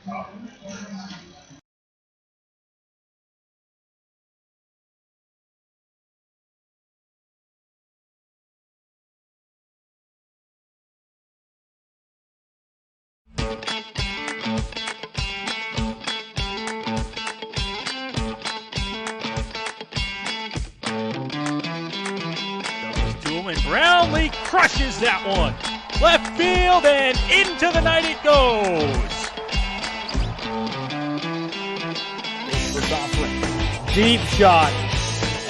And Brownlee crushes that one. Left field and into the night it goes. Deep shot,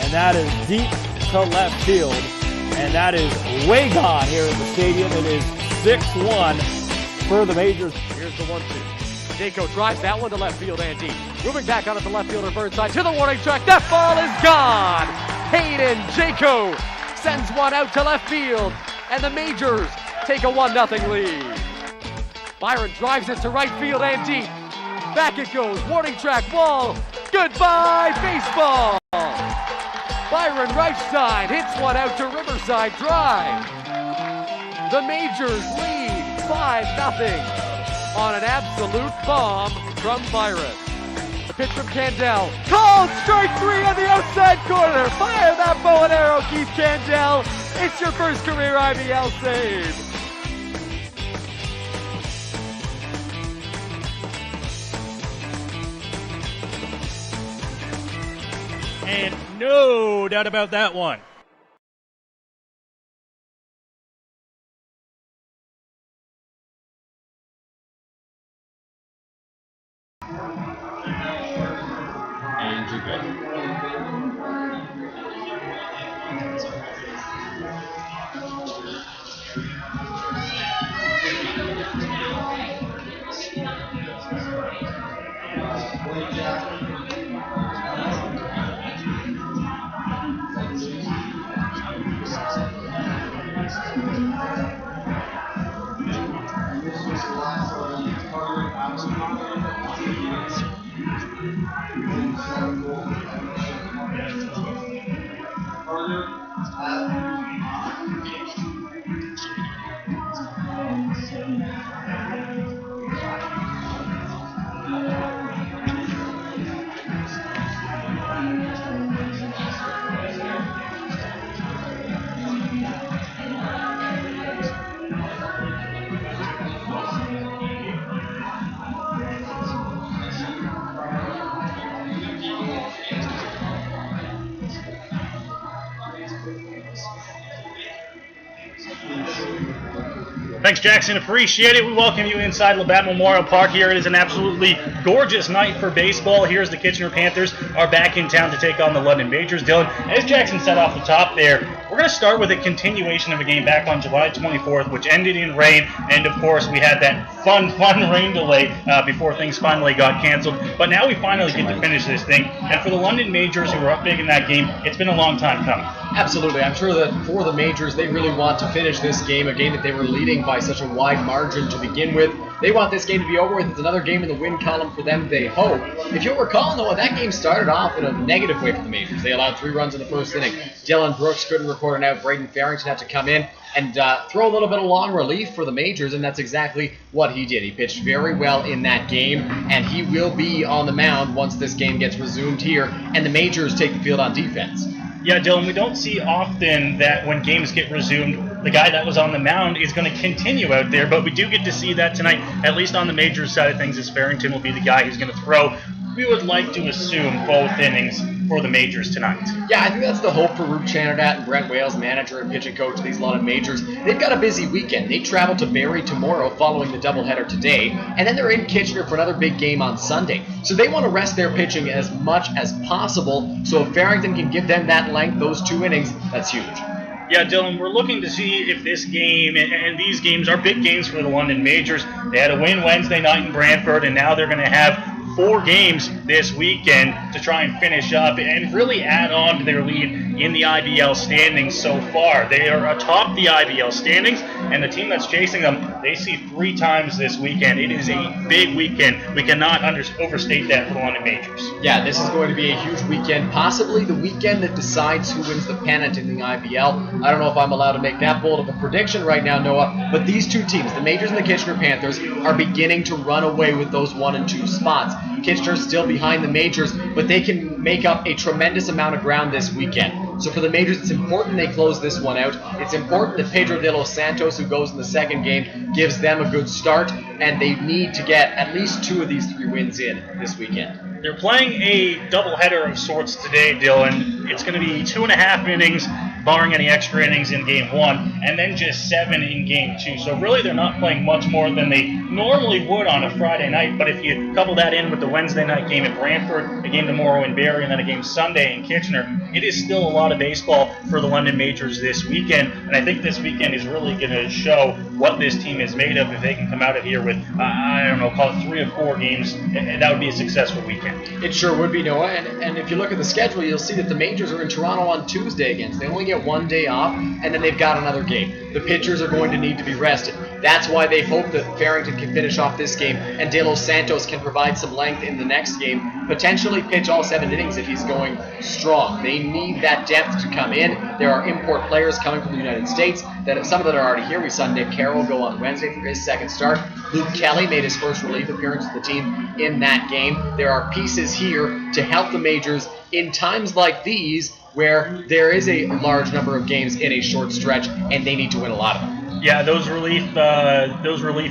and that is deep to left field, and that is way gone here at the stadium. It is 6-1 for the Majors. Here's the 1-2. Jaco drives that one to left field and deep. Moving back on it to left fielder Burnside to the warning track. That ball is gone. Hayden Jaco sends one out to left field, and the Majors take a 1-0 lead. Byron drives it to right field and deep. Back it goes, warning track, wall, goodbye baseball. Byron right side hits one out to Riverside Drive. The Majors lead 5-0 on an absolute bomb from Byron. The pitch from Candell. Called strike 3 on the outside corner. Fire that bow and arrow, Keith Candell. It's your first career IBL save. And no doubt about that one. And you're good. Thanks, Jackson. Appreciate it. We welcome you inside Labatt Memorial Park here. It is an absolutely gorgeous night for baseball. Here's the Kitchener Panthers are back in town to take on the London Majors. Dylan, as Jackson said off the top there, we're going to start with a continuation of a game back on July 24th, which ended in rain. And, of course, we had that fun rain delay before things finally got canceled. But now we finally get to finish this thing. And for the London Majors, who were up big in that game, it's been a long time coming. Absolutely. I'm sure that for the Majors, they really want to finish this game, a game that they were leading by such a wide margin to begin with. They want this game to be over with. It's another game in the win column for them, they hope. If you'll recall, though, that game started off in a negative way for the Majors. They allowed 3 runs in the first inning. Dylan Brooks couldn't record an out. Braden Farrington had to come in and throw a little bit of long relief for the Majors, and that's exactly what he did. He pitched very well in that game, and he will be on the mound once this game gets resumed here, and the Majors take the field on defense. Yeah, Dylan, we don't see often that when games get resumed, the guy that was on the mound is going to continue out there, but we do get to see that tonight, at least on the Majors side of things, as Farrington will be the guy who's going to throw. We would like to assume both innings for the Majors tonight. Yeah, I think that's the hope for Roop Channerdat and Brent Wales, manager and pitching coach of these London Majors. They've got a busy weekend. They travel to Barrie tomorrow following the doubleheader today, and then they're in Kitchener for another big game on Sunday. So they want to rest their pitching as much as possible, so if Farrington can give them that length, those 2 innings, that's huge. Yeah, Dylan, we're looking to see if this game and these games are big games for the London Majors. They had a win Wednesday night in Brantford, and now they're going to have 4 games this weekend to try and finish up and really add on to their lead in the IBL standings so far. They are atop the IBL standings, and the team that's chasing them, they see 3 times this weekend. It is a big weekend. We cannot overstate that for the London Majors. Yeah, this is going to be a huge weekend, possibly the weekend that decides who wins the pennant in the IBL. I don't know if I'm allowed to make that bold of a prediction right now, Noah, but these two teams, the Majors and the Kitchener Panthers, are beginning to run away with those 1 and 2 spots. Kitchener's still behind the Majors, but they can make up a tremendous amount of ground this weekend. So for the Majors, it's important they close this one out. It's important that Pedro de los Santos, who goes in the second game, gives them a good start, and they need to get at least 2 of these 3 wins in this weekend. They're playing a doubleheader of sorts today, Dylan. It's going to be 2.5 innings, barring any extra innings in Game 1, and then just 7 in Game 2. So really they're not playing much more than they normally would on a Friday night, but if you couple that in with the Wednesday night game at Brantford, a game tomorrow in Barrie, and then a game Sunday in Kitchener, it is still a lot of baseball for the London Majors this weekend, and I think this weekend is really going to show what this team is made of if they can come out of here with, call it 3 or 4 games, and that would be a successful weekend. It sure would be, Noah, and if you look at the schedule, you'll see that the Majors are in Toronto on Tuesday again. So they only get 1 day off, and then they've got another game. The pitchers are going to need to be rested. That's why they hope that Farrington can finish off this game, and De Los Santos can provide some length in the next game, potentially pitch all 7 innings if he's going strong. They need that depth to come in. There are import players coming from the United States. Some of them are already here. We saw Nick Carroll go on Wednesday for his second start. Luke Kelly made his first relief appearance with the team in that game. There are pieces here to help the Majors in times like these where there is a large number of games in a short stretch and they need to win a lot of them. Yeah, those relief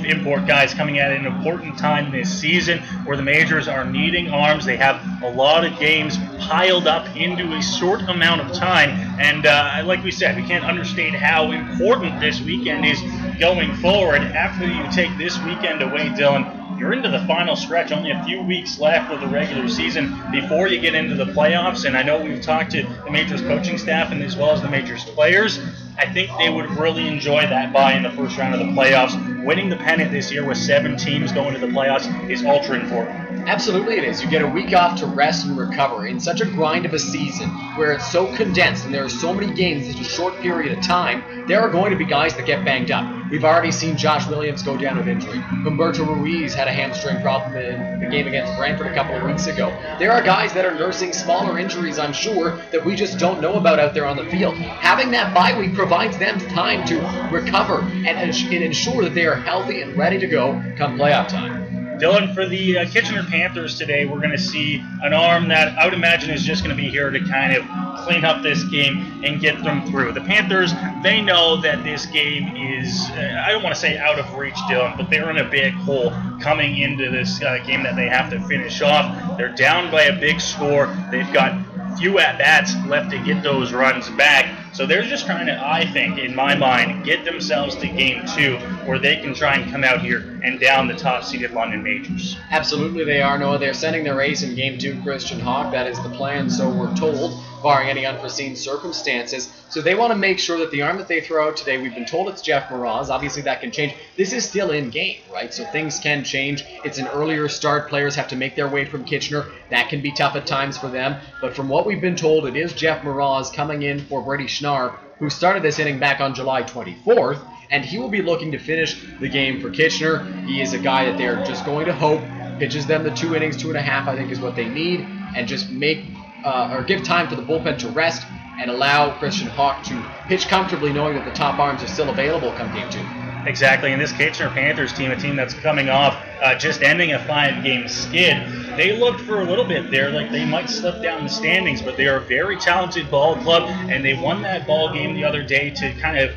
import guys coming at an important time this season where the Majors are needing arms. They have a lot of games piled up into a short amount of time, and like we said, we can't understate how important this weekend is going forward. After you take this weekend away, Dylan, you're into the final stretch, only a few weeks left of the regular season before you get into the playoffs, and I know we've talked to the Majors coaching staff and as well as the Majors players. I think they would really enjoy that bye in the first round of the playoffs. Winning the pennant this year with 7 teams going to the playoffs is ultra important. Absolutely it is. You get a week off to rest and recover in such a grind of a season where it's so condensed and there are so many games in such a short period of time. There are going to be guys that get banged up. We've already seen Josh Williams go down with injury. Humberto Ruiz had a hamstring problem in the game against Brantford a couple of weeks ago. There are guys that are nursing smaller injuries, I'm sure, that we just don't know about out there on the field. Having that bye week provides them time to recover and ensure that they are healthy and ready to go come playoff time. Dylan, for the Kitchener Panthers today, we're going to see an arm that I would imagine is just going to be here to kind of clean up this game and get them through. The Panthers, they know that this game is, I don't want to say out of reach, Dylan, but they're in a big hole coming into this game that they have to finish off. They're down by a big score. They've got few at-bats left to get those runs back. So they're just trying to, I think, in my mind, get themselves to Game 2 where they can try and come out here and down the top-seeded London Majors. Absolutely they are, Noah. They're sending their ace in Game 2, Christian Hawk. That is the plan, so we're told, barring any unforeseen circumstances. So they want to make sure that the arm that they throw out today, we've been told it's Jeff Mraz. Obviously that can change. This is still in game, right? So things can change. It's an earlier start. Players have to make their way from Kitchener. That can be tough at times for them. But from what we've been told, it is Jeff Mraz coming in for Brady Schnarr, who started this inning back on July 24th, and he will be looking to finish the game for Kitchener. He is a guy that they're just going to hope pitches them the 2 innings, 2.5, I think is what they need, and just make or give time for the bullpen to rest and allow Christian Hawk to pitch comfortably knowing that the top arms are still available come Game 2. Exactly, and this Kitchener Panthers team, a team that's coming off just ending a 5-game skid, they looked for a little bit there like they might slip down the standings, but they are a very talented ball club, and they won that ball game the other day to kind of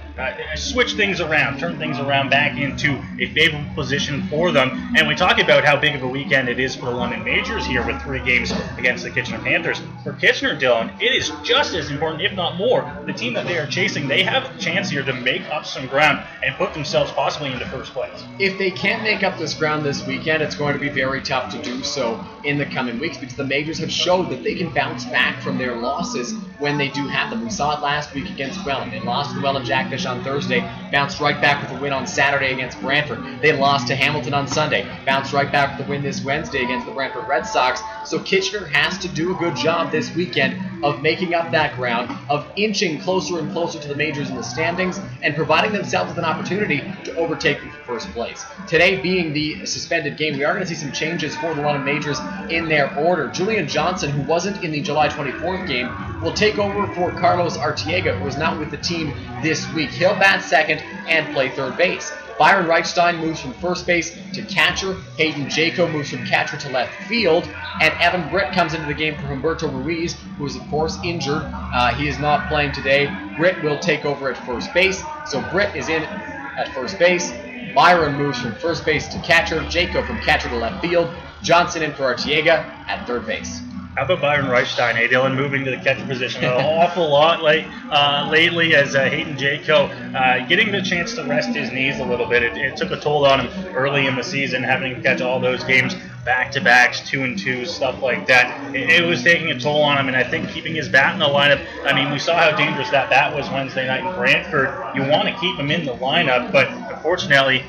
switch things around, turn things around back into a favorable position for them. And we talk about how big of a weekend it is for the London Majors here with 3 games against the Kitchener Panthers. For Kitchener, Dylan, it is just as important, if not more, the team that they are chasing. They have a chance here to make up some ground and put themselves possibly into first place. If they can't make up this ground this weekend, it's going to be very tough to do so in the coming weeks because the Majors have showed that they can bounce back from their losses when they do have them. We saw it last week against Welland. They lost to the Welland Jackfish on Thursday, bounced right back with a win on Saturday against Brantford. They lost to Hamilton on Sunday, bounced right back with a win this Wednesday against the Brantford Red Sox. So Kitchener has to do a good job this weekend of making up that ground, of inching closer and closer to the majors in the standings, and providing themselves with an opportunity to overtake them for first place. Today being the suspended game, we are going to see some changes for the London Majors in their order. Julian Johnson, who wasn't in the July 24th game, will take over for Carlos Artiega, who is not with the team this week. He'll bat second and play third base. Byron Reichstein moves from first base to catcher. Hayden Jaco moves from catcher to left field. And Evan Britt comes into the game for Humberto Ruiz, who is, of course, injured. He is not playing today. Britt will take over at first base. So Britt is in at first base. Byron moves from first base to catcher. Jaco from catcher to left field. Johnson in for Artiega at third base. How about Byron Reichstein, Dylan, moving to the catcher position an awful lot lately as Hayden Jaco getting the chance to rest his knees a little bit. It took a toll on him early in the season, having to catch all those games back-to-backs, 2-2, stuff like that. It was taking a toll on him, and I think keeping his bat in the lineup, I mean, we saw how dangerous that bat was Wednesday night in Brantford. You want to keep him in the lineup, but unfortunately,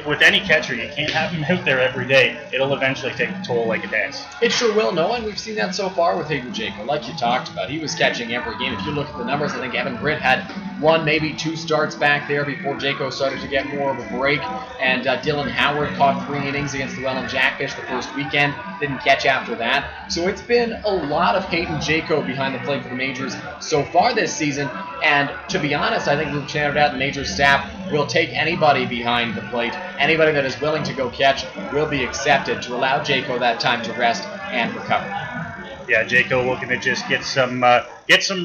with any catcher, you can't have him out there every day. It'll eventually take a toll like it has. It sure will, Noah, and we've seen that so far with Hayden Jaco. Like you talked about, he was catching every game. If you look at the numbers, I think Evan Britt had one, maybe two starts back there before Jaco started to get more of a break. And Dylan Howard caught 3 innings against the Welland Jackfish the first weekend. Didn't catch after that. So it's been a lot of Hayden Jaco behind the plate for the Majors so far this season. And to be honest, I think Luke Channerdat and Majors staff will take anybody behind the plate. Anybody that is willing to go catch will be accepted to allow Jaco that time to rest and recover. Yeah, Jaco looking to just get some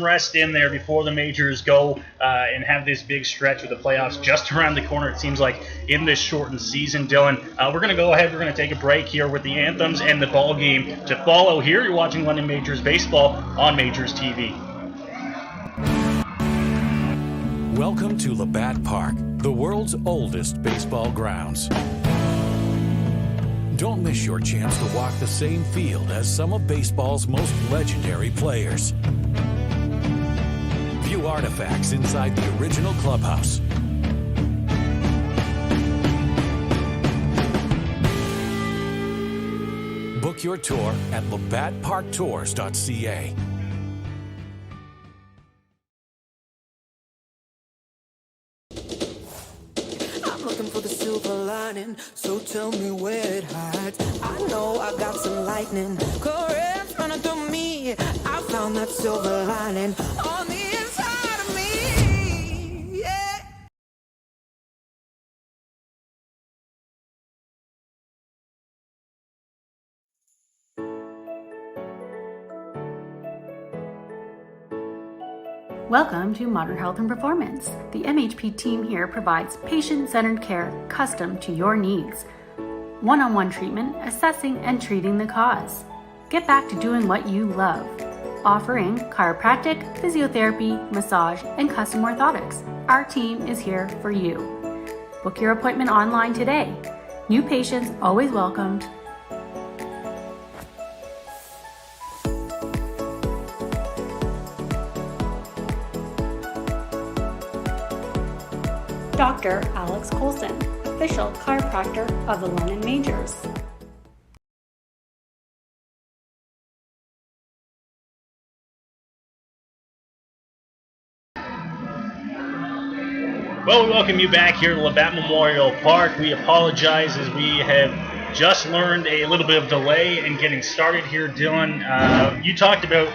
rest in there before the Majors go and have this big stretch with the playoffs just around the corner, it seems like, in this shortened season. Dylan, we're going to go ahead. We're going to take a break here with the anthems and the ball game to follow here. You're watching London Majors Baseball on MajorsTV. Welcome to Labatt Park, the world's oldest baseball grounds. Don't miss your chance to walk the same field as some of baseball's most legendary players. View artifacts inside the original clubhouse. Book your tour at labattparktours.ca. So tell me where it hides. I know I got some lightning currents running through me. I found that silver lining on the inside of me. Yeah. Welcome to Modern Health and Performance. The MHP team here provides patient-centered care custom to your needs. One-on-one treatment, assessing and treating the cause. Get back to doing what you love. Offering chiropractic, physiotherapy, massage, and custom orthotics. Our team is here for you. Book your appointment online today. New patients always welcomed. Dr. Alex Colson, official chiropractor of the London Majors. Well, we welcome you back here to Labatt Memorial Park. We apologize as we have just learned a little bit of delay in getting started here, Dylan. You talked about,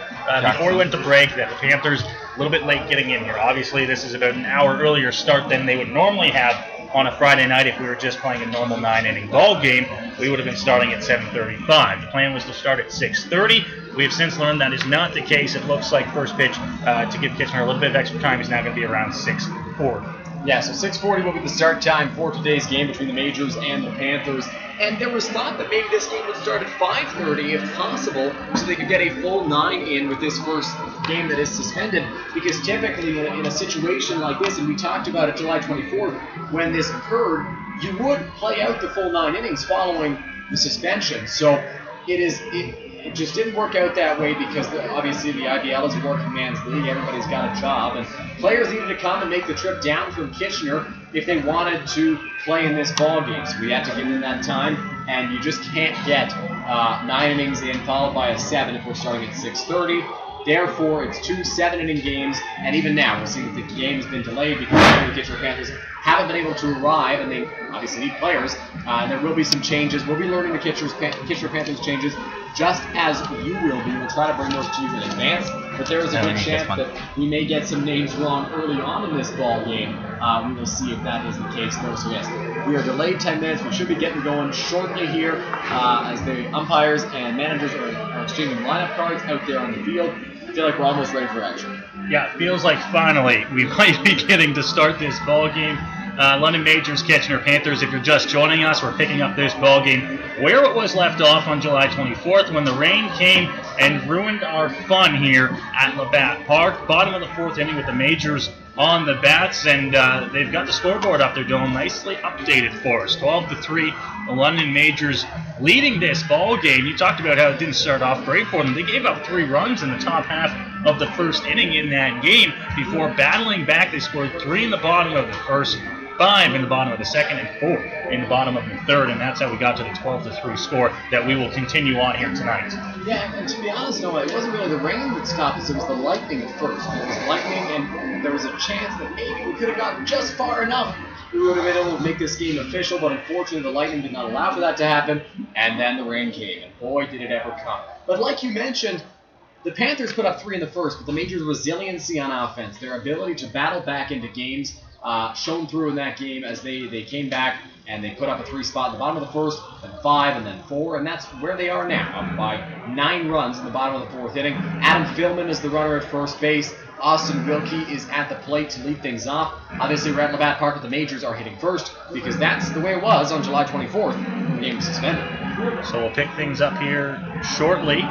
before we went to break, that the Panthers a little bit late getting in here. Obviously, this is about an hour earlier start than they would normally have on a Friday night. If we were just playing a normal 9-inning ball game, we would have been starting at 7:35. The plan was to start at 6:30. We have since learned that is not the case. It looks like first pitch to give Kitchener a little bit of extra time is now going to be around 6:40. Yeah, so 6:40 will be the start time for today's game between the Majors and the Panthers. And there was thought that maybe this game would start at 5:30 if possible, so they could get a full 9 in with this first game that is suspended. Because typically in a situation like this, and we talked about it July 24th, when this occurred, you would play out the full 9 innings following the suspension. So It just didn't work out that way because obviously the IBL is a working man's league. Everybody's got a job, and players needed to come and make the trip down from Kitchener if they wanted to play in this ball game. So we had to give them that time, and you just can't get 9 innings in followed by a 7 if we're starting at 6:30. Therefore, it's 2 7-inning games, and even now we're seeing that the game has been delayed because the Kitchener Panthers haven't been able to arrive, and they obviously need players. And there will be some changes. We'll be learning the Kitchener Panthers changes just as you will be. We'll try to bring those to you in advance, but there is a good chance that we may get some names wrong early on in this ball game. We will see if that is the case, though. So yes, we are delayed 10 minutes. We should be getting going shortly here as the umpires and managers are exchanging lineup cards out there on the field. I feel like we're almost ready for action. Yeah, it feels like finally we might be getting to start this ball game. London Majors, Kitchener Panthers. If you're just joining us, we're picking up this ball game where it was left off on July 24th when the rain came and ruined our fun here at Labatt Park. Bottom of the 4th inning with the Majors on the bats, and they've got the scoreboard up there, Dylan, nicely updated for us. 12-3, the London Majors leading this ball game. You talked about how it didn't start off great for them. They gave up 3 runs in the top half of the first inning in that game before battling back. They scored 3 in the bottom of the first, 5 in the bottom of the second, and 4 in the bottom of the third, and that's how we got to the 12-3 score that we will continue on here tonight. Yeah, and to be honest, Noah, it wasn't really the rain that stopped us, it was the lightning at first. It was lightning, and there was a chance that maybe we could have gotten just far enough. We would have been able to make this game official, but unfortunately the lightning did not allow for that to happen, and then the rain came, and boy, did it ever come. But like you mentioned, the Panthers put up 3 in the first, but the Majors' resiliency on offense, their ability to battle back into games, shown through in that game as they came back and they put up a 3 spot in the bottom of the first, then 5, and then 4, and that's where they are now, up by 9 runs in the bottom of the 4th inning. Adam Filmon is the runner at first base. Austin Wilkie is at the plate to lead things off. Obviously, we're at Labatt Park, but the Majors are hitting first because that's the way it was on July 24th when the game was suspended. So we'll pick things up here shortly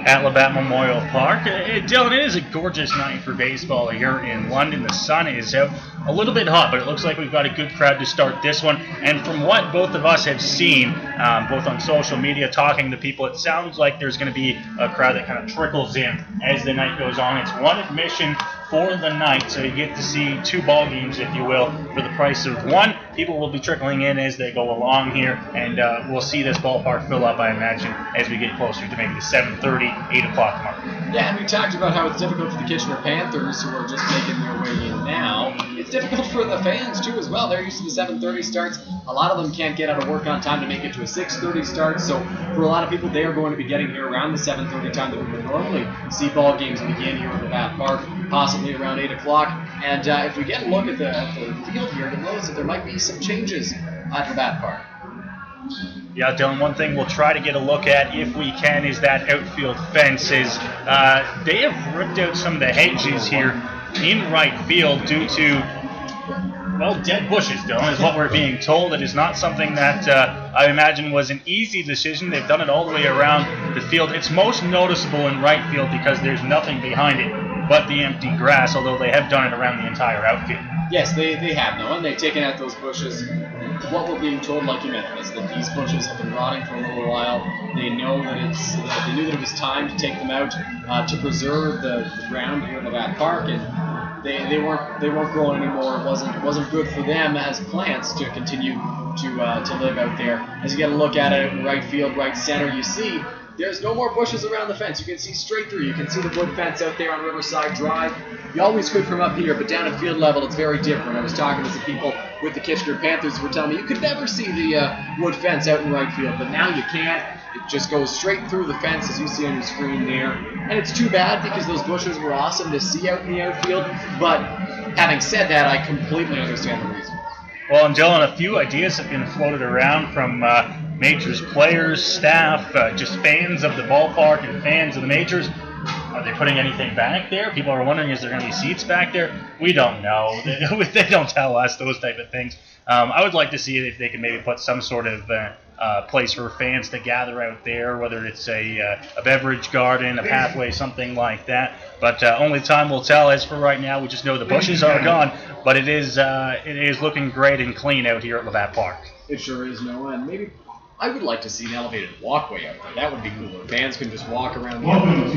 at Labatt Memorial Park. Dylan, it is a gorgeous night for baseball here in London. The sun is out a little bit hot, but it looks like we've got a good crowd to start this one. And from what both of us have seen, both on social media, talking to people, it sounds like there's going to be a crowd that kind of trickles in as the night goes on. It's one admission for the night, so you get to see 2 ball games, if you will, for the price of 1. People will be trickling in as they go along here, and we'll see this ballpark fill up, I imagine, as we get closer to maybe the 7:30, 8 o'clock mark. Yeah, and we talked about how it's difficult for the Kitchener Panthers, who are just making their way in now. It's difficult for the fans, too, as well. They're used to the 7:30 starts. A lot of them can't get out of work on time to make it to a 6:30 start, so for a lot of people, they are going to be getting here around the 7:30 time that we would normally see ball games begin here at Labatt Park, possibly around 8 o'clock. And if we get a look at the field here, you'll notice that there might be some changes at Labatt Park. Yeah, Dylan, one thing we'll try to get a look at, if we can, is that outfield fence. They have ripped out some of the hedges here in right field due to, well, dead bushes, Dylan, is what we're being told. It is not something that I imagine was an easy decision. They've done it all the way around the field. It's most noticeable in right field because there's nothing behind it but the empty grass, although they have done it around the entire outfield. Yes, they have, Noah, and they've taken out those bushes. What we're being told, like you mentioned, is that these bushes have been rotting for a little while. They know that they knew that it was time to take them out to preserve the ground here in Labatt Park, and they weren't growing anymore. It wasn't good for them as plants to continue to live out there. As you get a look at it in right field, right center, you see there's no more bushes around the fence. You can see straight through. You can see the wood fence out there on Riverside Drive. You always could from up here, but down at field level, it's very different. I was talking to some people with the Kitchener Panthers who were telling me you could never see the wood fence out in right field, but now you can. It just goes straight through the fence, as you see on your screen there. And it's too bad because those bushes were awesome to see out in the outfield, but having said that, I completely understand the reason. Well, and Dylan, a few ideas have been floated around from Majors players, staff, just fans of the ballpark and fans of the Majors. Are they putting anything back there? People are wondering, is there going to be seats back there? We don't know. They don't tell us those type of things. I would like to see if they can maybe put some sort of place for fans to gather out there, whether it's a beverage garden, a pathway, something like that. But only time will tell. As for right now, we just know the bushes are gone, but it is looking great and clean out here at Labatt Park. It sure is, Noah, and maybe I would like to see an elevated walkway out there. That would be cooler. Fans can just walk around the outfield,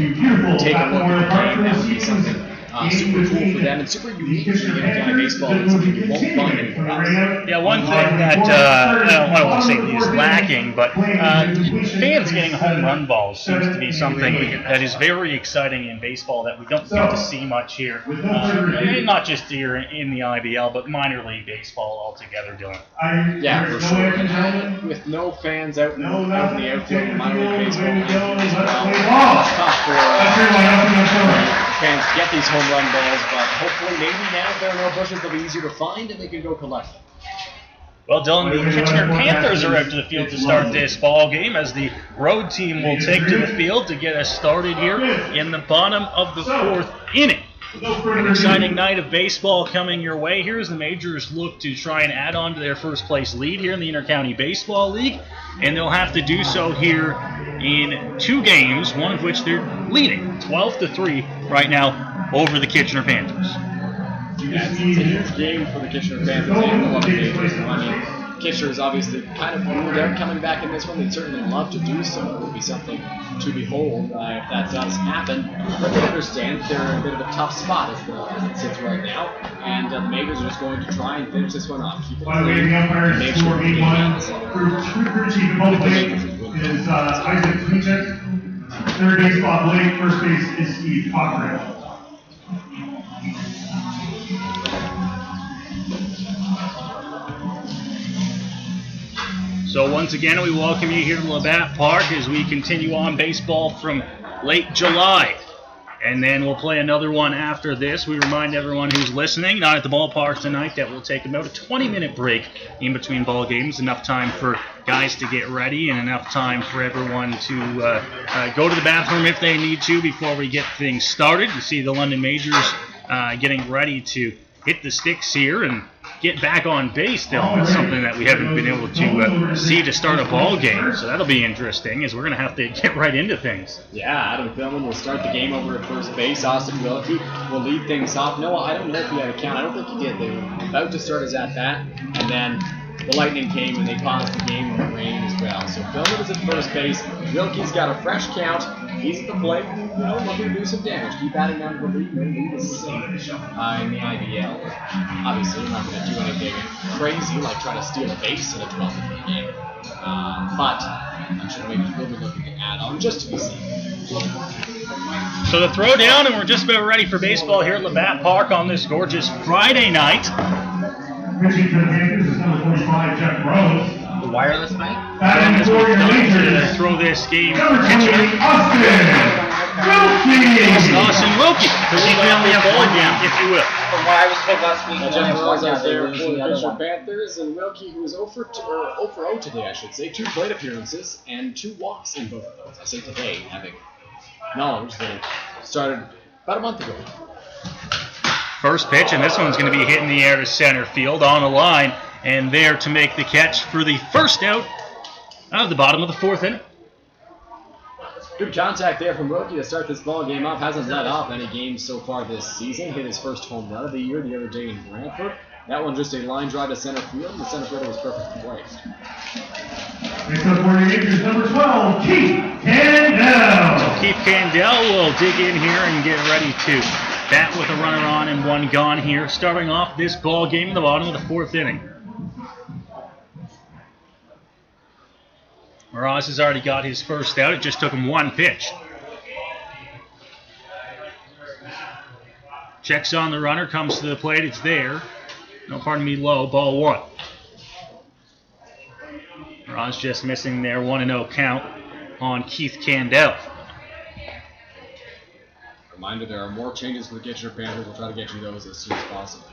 take a look at the game. That would be something super cool for them and super unique for the County Baseball League, something you won't find anywhere else. Yeah, one thing that I don't want to say is lacking, but fans getting home run balls seems to be something that is very exciting in baseball that we don't get to see much here. Not just here in the IBL, but minor league baseball altogether, Dylan. Yeah, for sure. And with no fans out in the outfield in minor league baseball, it's tough for fans to get these home run balls, but hopefully maybe now if there are no bushes, they'll be easier to find and they can go collect them. Well, Dylan, the Kitchener Panthers are out to the field to start this ball game as the road team will take to the field to get us started here in the bottom of the 4th inning. An exciting night of baseball coming your way here as the Majors look to try and add on to their first place lead here in the Intercounty Baseball League, and they'll have to do so here in 2 games, one of which they're leading 12-3 right now over the Kitchener Panthers. Yeah, it's a huge game for the Kitchener Panthers and the London Majors. I mean, Kitchener is obviously kind of ruled out coming back in this one. They'd certainly love to do so. It would be something to behold if that does happen. But they understand they're in a bit of a tough spot as it sits right now. And the Majors are just going to try and finish this one off. Keep it clean and make sure we get is Isaac Sweetcheck. Third base, Bob Blake. First base is Steve Cochran. So once again, we welcome you here to Labatt Park as we continue on baseball from late July. And then we'll play another one after this. We remind everyone who's listening, not at the ballpark tonight, that we'll take about a 20-minute break in between ball games. Enough time for guys to get ready and enough time for everyone to go to the bathroom if they need to before we get things started. You see the London Majors getting ready to hit the sticks here and get back on base still. It's something that we haven't been able to see to start a ball game, so that'll be interesting as we're going to have to get right into things. Yeah, Adam Filmon will start the game over at first base. Austin Wilkie will lead things off. No, I don't know if he had a count. I don't think he did. They were about to start his at-bat, and then the lightning came and they paused the game with the rain as well. So Filmon is at first base. Wilkie's got a fresh count. He's at the plate, looking to do some damage. Keep adding down to the lead. No lead is safe in the IBL. Obviously, you're not going to do anything crazy like try to steal a base in a 12-3 game. But I'm sure maybe we'll be looking to add on just to be safe. So the throw down, and we're just about ready for baseball here at Labatt Park on this gorgeous Friday night. Pitching for the Panthers is number 45, Jeff Rose. The wireless mic? Batting for your Rangers. To throw this game for Number 20, Kitchener. Austin Wilkie to lead down the ball game, if you will. From what I was told last week, Jeff Rose out there for the the other Kitchener one. Panthers, and Wilkie, who was 0 for 0 today, I should say. 2 plate appearances and 2 walks in both of those. I say today, having knowledge that it started about a month ago. First pitch, and this one's going to be hitting the air to center field on a line, and there to make the catch for the first out of the bottom of the 4th inning. Good contact there from Wilkie to start this ball game off. Hasn't let off any games so far this season. Hit his first home run of the year the other day in Brantford. That one just a line drive to center field, and the center fielder was perfectly placed. Next up for your Rangers, number 12, Keith Candell. Keith Candell will dig in here and get ready to bat with a runner on and 1 gone here, starting off this ball game in the bottom of the 4th inning. Mraz has already got his first out. It just took him 1 pitch. Checks on the runner, comes to the plate. It's there. No, pardon me, low. Ball 1. Mraz just missing there. 1-0 count on Keith Candell. Reminder, there are more changes for the Kitchener Panthers. We'll try to get you those as soon as possible.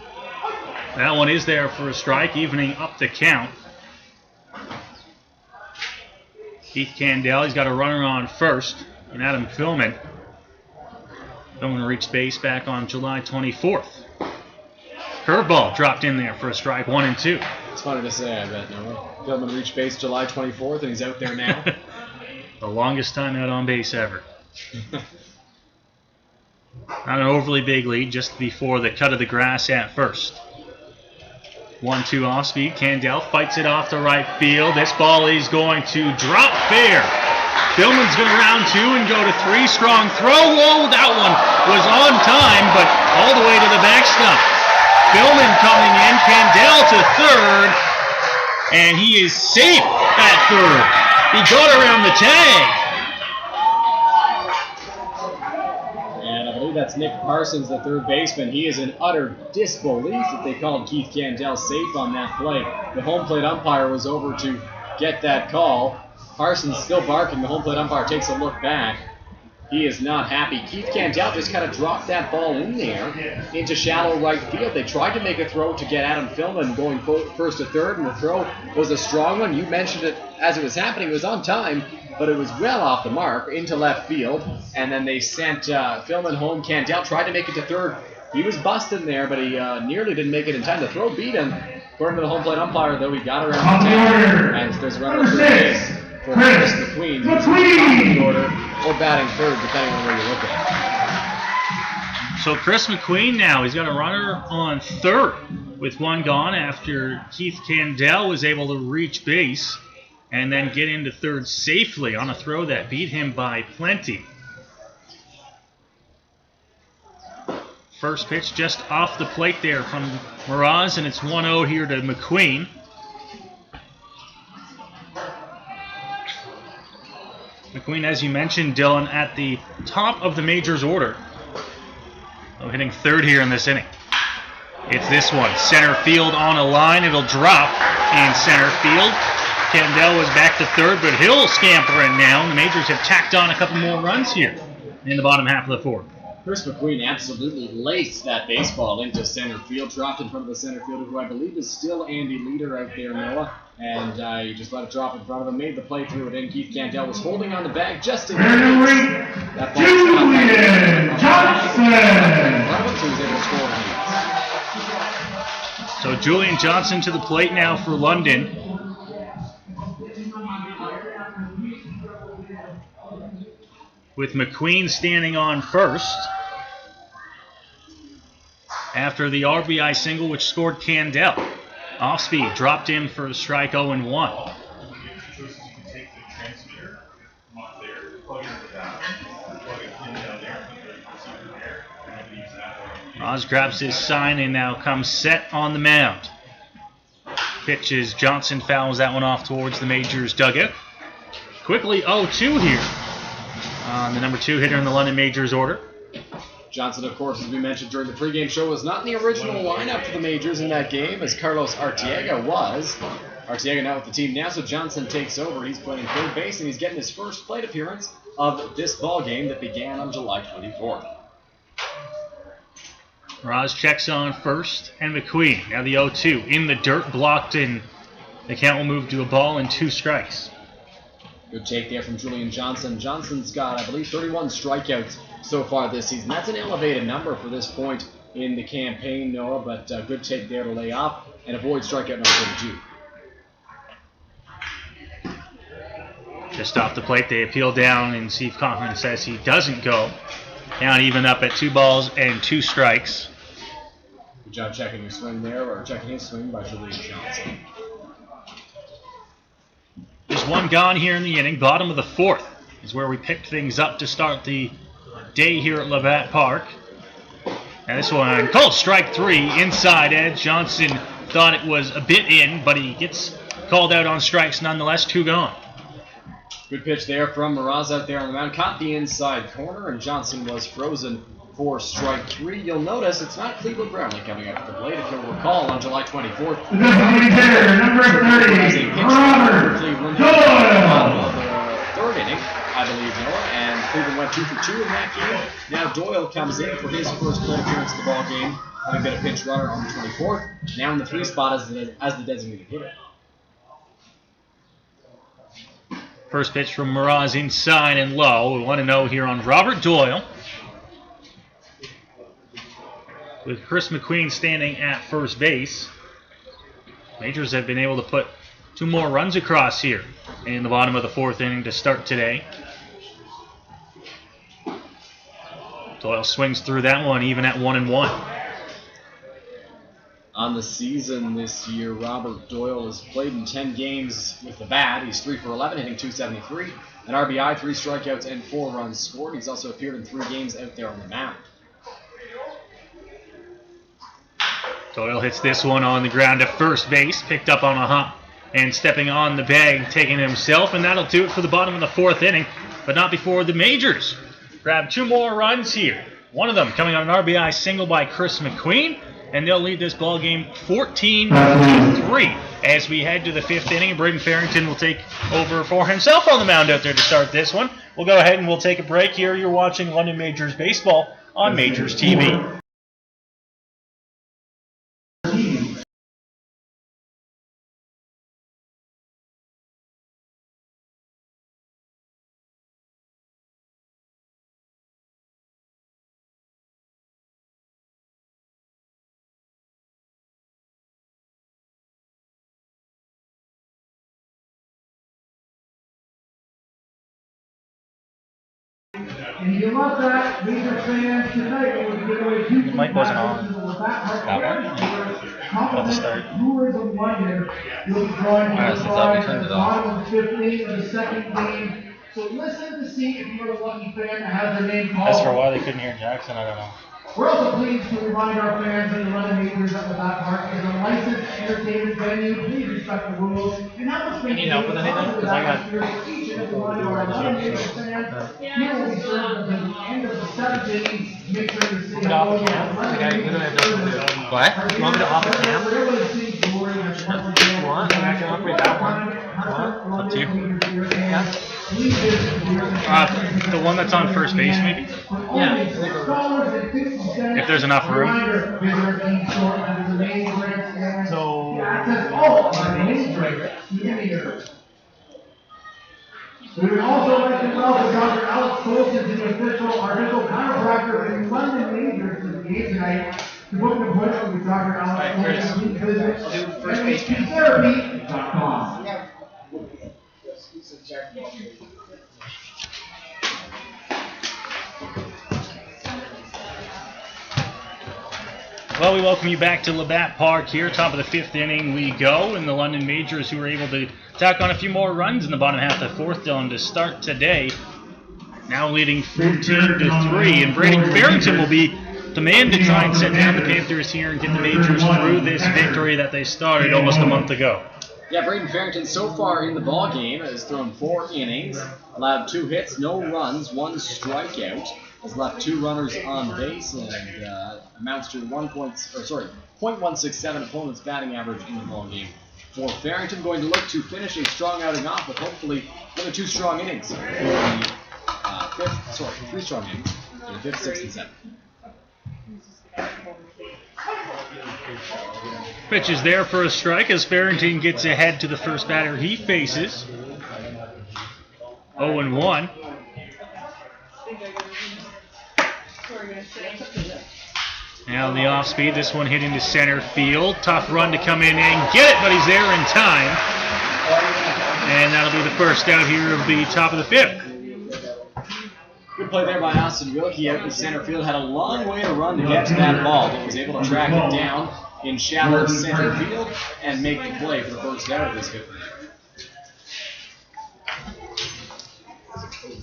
That one is there for a strike, evening up the count. Keith Candell, he's got a runner on first, and Adam Filmon. Filmon reached base back on July 24th. Curveball dropped in there for a strike, 1-2. It's funny to say, I bet, no? Filmon reached base July 24th, and he's out there now. The longest time out on base ever. Not an overly big lead, just before the cut of the grass at first. 1-2 off speed. Candell fights it off to right field. This ball is going to drop fair. Filmon's going to round 2 and go to 3. Strong throw. Whoa, that one was on time, but all the way to the backstop. Filmon coming in. Candell to third, and he is safe at third. He got around the tag. That's Nick Parsons, the third baseman. He is in utter disbelief that they called Keith Candell safe on that play. The home plate umpire was over to get that call. Parsons still barking. The home plate umpire takes a look back. He is not happy. Keith Candell just kind of dropped that ball in there into shallow right field. They tried to make a throw to get Adam Filmon going first to third, and the throw was a strong one. You mentioned it as it was happening. It was on time, but it was well off the mark into left field. And then they sent Filmon home. Candell tried to make it to third. He was busting there, but he nearly didn't make it in time. The throw beat him. According to the home plate umpire, though, he got around the tag. And there's a runner third base for Chris McQueen. Who's top of the order, or batting third, depending on where you look at. So Chris McQueen now, he's got a runner on third with one gone after Keith Candell was able to reach base and then get into third safely on a throw that beat him by plenty. First pitch just off the plate there from Mraz, and it's 1-0 here to McQueen. McQueen, as you mentioned, Dylan, at the top of the Majors order. Hitting third here in this inning. It's this one. Center field on a line. It'll drop in center field. Candell was back to third, but he'll scamper in now. The Majors have tacked on a couple more runs here in the bottom half of the fourth. Chris McQueen absolutely laced that baseball into center field, dropped in front of the center fielder, who I believe is still Andy Leader out there, Noah. And he just let it drop in front of him, made the play through it in. Keith Candell was holding on the bag just in case. That ball Julian Johnson! So he was able to score again. So Julian Johnson to the plate now for London. With McQueen standing on first after the RBI single which scored Candell. Off speed, dropped in for a strike, 0-1. Oz grabs his sign and now comes set on the mound. Pitches, Johnson fouls that one off towards the Majors dugout. Quickly 0-2 here on the number 2 hitter in the London Majors order. Johnson, of course, as we mentioned during the pregame show, was not in the original lineup for the Majors in that game, as Carlos Arteaga was. Arteaga now with the team now, so Johnson takes over. He's playing third base, and he's getting his first plate appearance of this ball game that began on July 24th. Raz checks on first, and McQueen, now the 0-2, in the dirt, blocked, and the count will move to a ball and 2 strikes. Good take there from Julian Johnson. Johnson's got, I believe, 31 strikeouts so far this season. That's an elevated number for this point in the campaign, Noah, but good take there to lay off and avoid strikeout number 32. Just off the plate, they appeal down, and Steve Kaufman says he doesn't go. Down even up at 2 balls and 2 strikes. Good job checking your swing there, or checking his swing by Julian Johnson. There's one gone here in the inning. Bottom of the fourth is where we picked things up to start the day here at Labatt Park. And this one called strike 3, inside edge. Johnson thought it was a bit in, but he gets called out on strikes nonetheless. 2 gone. Good pitch there from Mraz out there on the mound. Caught the inside corner, and Johnson was frozen for strike 3. You'll notice it's not Cleveland Brownlee coming up to the plate. If you'll recall, on July 24th, number 30, Robert Cleveland Doyle. The third inning, I believe, Noah, and Cleveland went 2 for 2 in that game. Now Doyle comes in for his first plate appearance of the ball game, having been a pinch runner on the 24th. Now in the 3 spot as the designated hitter. First pitch from Mraz inside and low. We want to know here on Robert Doyle. With Chris McQueen standing at first base. Majors have been able to put 2 more runs across here in the bottom of the 4th inning to start today. Doyle swings through that one even at 1-1. on the season this year. Robert Doyle has played in 10 games with the bat. He's 3 for 11, hitting .273, an RBI, 3 strikeouts, and 4 runs scored. He's also appeared in 3 games out there on the mound. Doyle hits this one on the ground to first base, picked up on a hop, and stepping on the bag, taking it himself, and that'll do it for the bottom of the 4th inning, but not before the Majors grab 2 more runs here. One of them coming on an RBI single by Chris McQueen, and they'll lead this ball game 14-3 as we head to the 5th inning. Braden Farrington will take over for himself on the mound out there to start this one. We'll go ahead and we'll take a break here. You're watching London Majors baseball on Majors TV. And you love that, Major fans, tonight we're going to give away 2 The mic wasn't on. That one? At the start. Brewers of London. You'll be drawing Alright, since that we turned it off. bottom of the 5th inning of the 2nd game. So listen to see if you're a lucky fan that has their name called. As for why they couldn't hear Jackson, I don't know. We're also pleased to remind our fans that the London Majors at the Bat Park is a licensed entertainment venue. Please respect the rules and help us make Need help with anything? Because I got... each and every one of our London Majors fans. You will be served until the end of the 7th inning. Make sure you see What? You want me to off the cam? You want? I can operate that one. Up to you. The one that's on first base, maybe? Yeah. If there's enough room. So... We would also like to welcome Dr. Alex Colson to the official chiropractor in London Majors to the game tonight. To book an appointment with Dr. Alex Colson, please visit MajorsTV.com. Well, we welcome you back to Labatt Park here. Top of the 5th inning we go, and the London Majors, who were able to tack on a few more runs in the bottom half of the 4th, Dylan, to start today. Now leading 14-3, and Braden Farrington will be the man to try and set down the Panthers here and get the Majors through this victory that they started almost a month ago. Yeah, Braden Farrington so far in the ball game has thrown 4 innings, allowed 2 hits, no runs, 1 strikeout. Has left 2 runners on base and amounts to 0.167 opponent's batting average in the ball game. For Farrington, going to look to finish a strong outing off with hopefully another 2 strong innings for the 3 strong innings in the 5th, 6th, and 7th. Pitch is there for a strike as Farrington gets ahead to the first batter he faces. 0-1. Now the off speed, this one hit into center field. Tough run to come in and get it, but he's there in time. And that'll be the first out here of the top of the 5th. Good play there by Austin Wilkie out in center field. Had a long way to run to get to that ball, but was able to track it down in shallow center field and make the play for the first out of this 5th.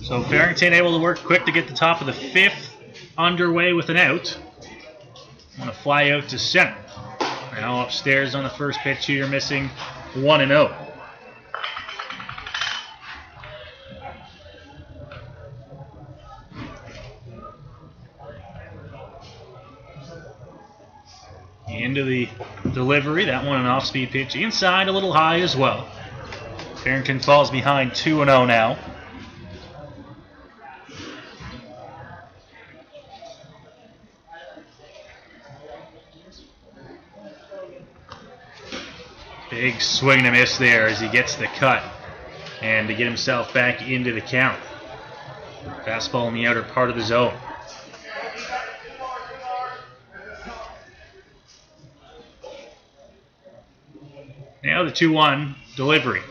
So Farrington able to work quick to get the top of the 5th underway with an out. Want to fly out to center. Now upstairs on the first pitch here, missing 1-0. Into the delivery, that one an off-speed pitch inside, a little high as well. Farrington falls behind 2-0 now. Big swing and a miss there as he gets the cut and to get himself back into the count. Fastball in the outer part of the zone. Now the 2-1 delivery.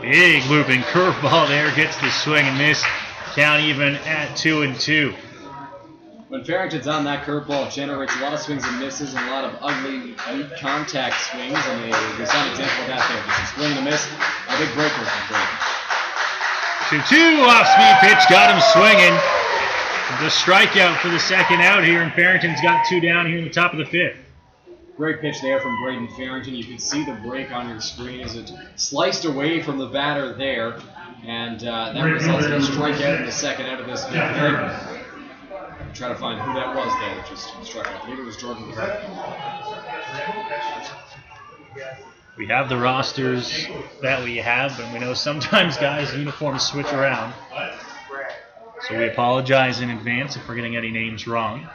Big looping curveball there, gets the swing and miss. Count even at 2-2. When Farrington's on that curveball, it generates a lot of swings and misses and a lot of ugly, weak contact swings, and there's an example of that there. Just a swing and a miss, a big breaker from Farrington. 2-2 off-speed pitch, got him swinging. The strikeout for the second out here, and Farrington's got 2 down here in the top of the 5th. Great pitch there from Braden Farrington. You can see the break on your screen as it sliced away from the batter there, and that results in a strikeout in the second out of this 5th inning. Try to find who that was there that just struck out. I believe it was Jordan. We have the rosters that we have, but we know sometimes guys' uniforms switch around. So we apologize in advance if we're getting any names wrong.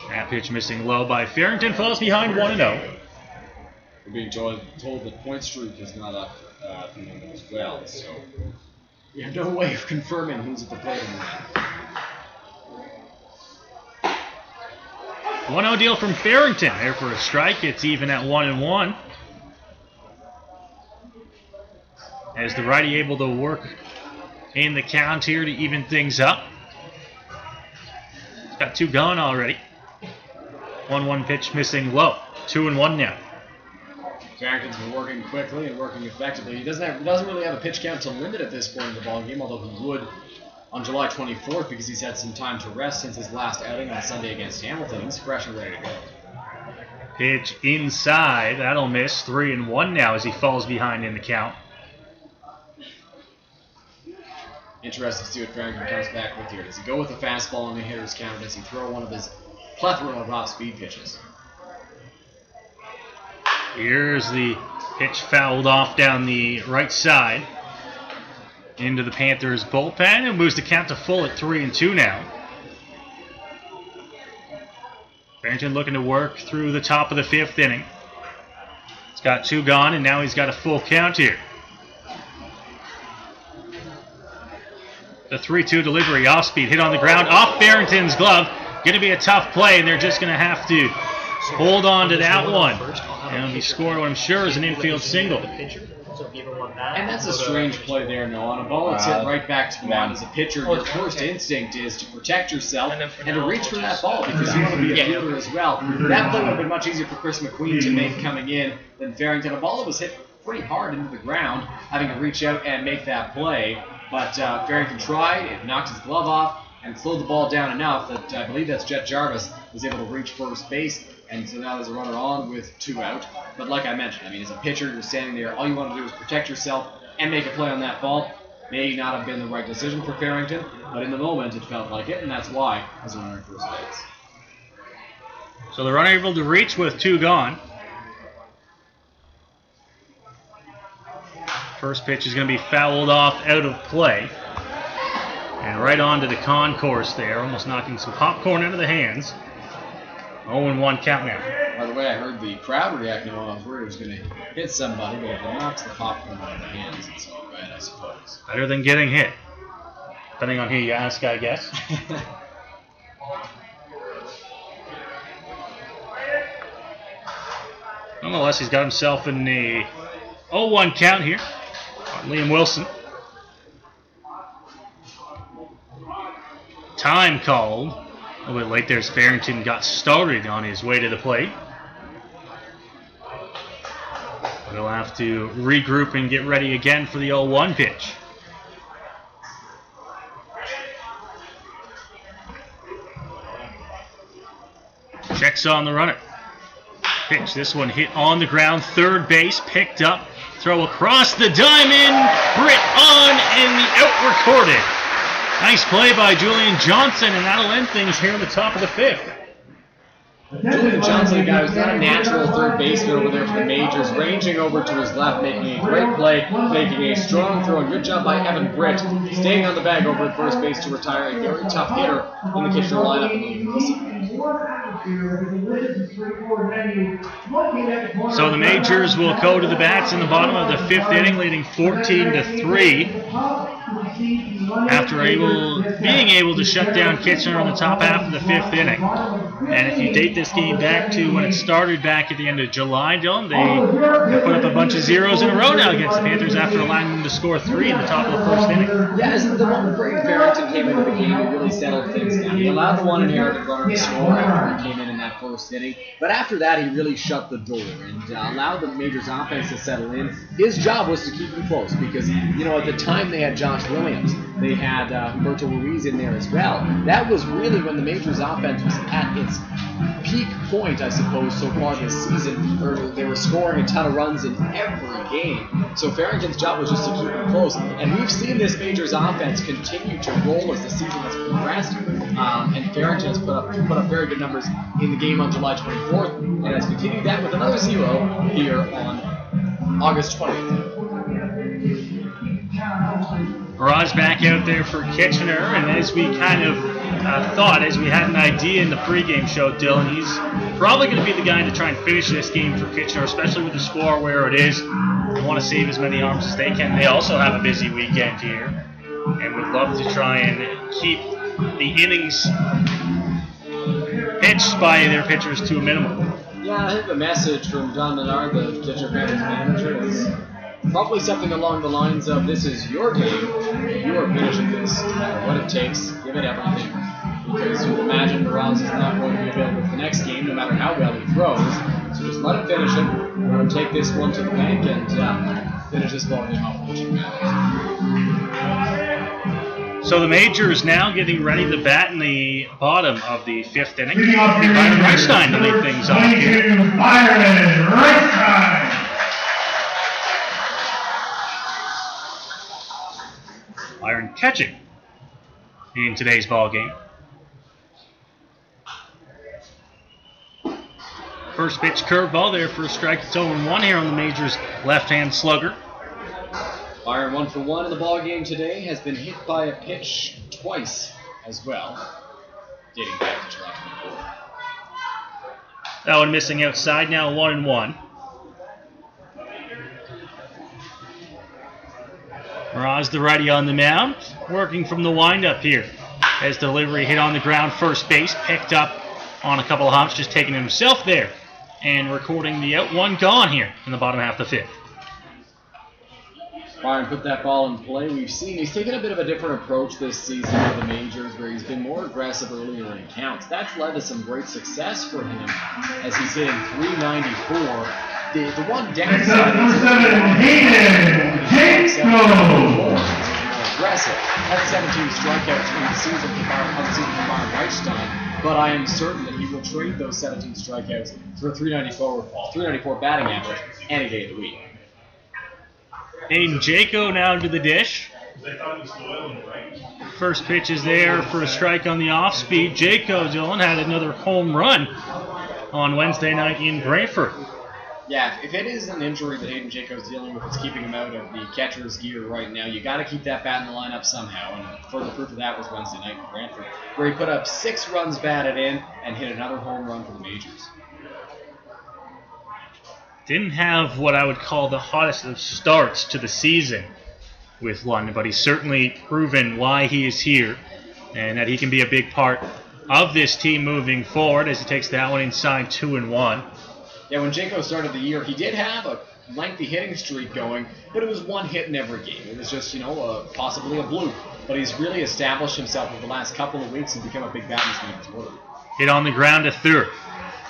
That pitch missing low by Farrington, falls behind 1-0. We're being told that point streak is not up as well, so we have no way of confirming who's at the plate in that. 1-0 deal from Farrington. There for a strike. It's even at 1-1. As the righty able to work in the count here to even things up. He's got 2 gone already. 1-1 pitch missing low. 2-1 now. Farrington's been working quickly and working effectively. He doesn't really have a pitch count to limit at this point in the ballgame, although he would on July 24th because he's had some time to rest since his last outing on Sunday against Hamilton. He's fresh and ready to go. Pitch inside. That'll miss. 3-1 now as he falls behind in the count. Interesting to see what Farrington comes back with here. Does he go with the fastball on the hitter's count? Does he throw one of his plethora of off-speed pitches? Here's the pitch fouled off down the right side into the Panthers bullpen and moves the count to full at 3-2 now. Farrington looking to work through the top of the 5th inning. He's got 2 gone and now he's got a full count here. The 3-2 delivery off speed hit on the ground off Farrington's glove. Going to be a tough play and they're just going to have to hold on to that one. And it'll be scored what I'm sure is an infield single. And that's a strange play there, Noah. On a ball that's hit right back to the mound as a pitcher, your first instinct is to protect yourself and to reach for that ball because you want to be a fielder as well. That play would have been much easier for Chris McQueen to make coming in than Farrington. A ball that was hit pretty hard into the ground, having to reach out and make that play. But Farrington tried, it knocked his glove off, and slowed the ball down enough that I believe that's Jet Jarvis was able to reach first base. And so now there's a runner on with 2 out. But like I mentioned, I mean, as a pitcher, you're standing there. All you want to do is protect yourself and make a play on that ball. May not have been the right decision for Farrington, but in the moment, it felt like it, and that's why there's a runner at first base. So the runner able to reach with 2 gone. First pitch is going to be fouled off out of play. And right onto the concourse there, almost knocking some popcorn out of the hands. 0-1 count now. By the way, I heard the crowd react. I was worried it was going to hit somebody, but if it knocks the popcorn out of the hands, it's all right, I suppose. Better than getting hit. Depending on who you ask, I guess. Nonetheless, he's got himself in the 0-1 count here. Liam Wilson. Time called. A little bit late there as Farrington got started on his way to the plate. He'll have to regroup and get ready again for the 0-1 pitch. Checks on the runner. Pitch, this one hit on the ground, third base, picked up, throw across the diamond, Britt on, and the out recorded. Nice play by Julian Johnson, and that'll end things here in the top of the 5th. Julian Johnson, a guy who's not a natural third baseman over there for the Majors, ranging over to his left, making a great play, making a strong throw. Good job by Evan Britt, staying on the bag over at first base to retire a very tough hitter in the Kitchener lineup. So the Majors will go to the bats in the bottom of the 5th inning, leading 14-3. after being able to shut down Kitchener in the top half of the 5th inning. And if you date this game back to when it started back at the end of July, Dylan, they put up a bunch of zeros in a row now against the Panthers after allowing them to score 3 in the top of the 1st inning. Yeah, as the moment Brady Farrington came into the game, it really settled things down. He allowed the one inherited runner to score after he came in that 1st inning. But after that, he really shut the door and allowed the Majors offense to settle in. His job was to keep them close because, at the time they had Josh Williams, they had Humberto Ruiz in there as well. That was really when the Majors offense was at its peak point, I suppose, so far this season. They were scoring a ton of runs in every game. So Farrington's job was just to keep them close. And we've seen this Majors offense continue to roll as the season has progressed. And Farrington has put up very good numbers in the game on July 24th, and has continued that with another 0 here on August 20th. Mirage back out there for Kitchener, and as we kind of as we had an idea in the pregame show, Dylan, he's probably going to be the guy to try and finish this game for Kitchener, especially with the score where it is. They want to save as many arms as they can. They also have a busy weekend here, and would love to try and keep the innings pitched by their pitchers to a minimum. Yeah, I think the message from John Menard, the Kitchener Panthers manager, is probably something along the lines of, this is your game, you are finishing this, no matter what it takes, give it everything. Because you imagine Mirage is not going to be available for the next game, no matter how well he throws. So just let him finish it. We're going to take this one to the bank and finish this ball game off. So the Majors now getting ready to bat in the bottom of the 5th inning. Byron Reichstein to lead things off here. Byron Reichstein. Byron catching in today's ball game. First pitch curveball there for a strike. It's 0-1 here on the Majors' left-hand slugger. Byron 1 for 1 in the ball game today, has been hit by a pitch twice as well, dating back to July 24th. That one missing outside, now 1-1. Mirage, the righty on the mound, working from the windup here. As delivery hit on the ground, first base, picked up on a couple of hops, just taking himself there and recording the out, 1 gone here in the bottom half of the 5th. Byron put that ball in play. We've seen he's taken a bit of a different approach this season with the Majors, where he's been more aggressive earlier in counts. That's led to some great success for him as he's hitting .394. The one downside is aggressive. Had 17 strikeouts in the season for Byron Reichstein, but I am certain that he will trade those 17 strikeouts for a .394 batting average any day of the week. Aiden Jaco now to the dish. First pitch is there for a strike on the off-speed. Jaco, Dylan, had another home run on Wednesday night in Brantford. Yeah, if it is an injury that Aiden Jaco is dealing with that's keeping him out of the catcher's gear right now, you got to keep that bat in the lineup somehow. And further proof of that was Wednesday night in Brantford, where he put up 6 runs batted in and hit another home run for the Majors. Didn't have what I would call the hottest of starts to the season with London, but he's certainly proven why he is here and that he can be a big part of this team moving forward as he takes that one inside 2-1. Yeah, when Jaco started the year, he did have a lengthy hitting streak going, but it was 1 hit in every game. It was just, possibly a bloop. But he's really established himself over the last couple of weeks and become a big bat in this game as well. Hit on the ground to third.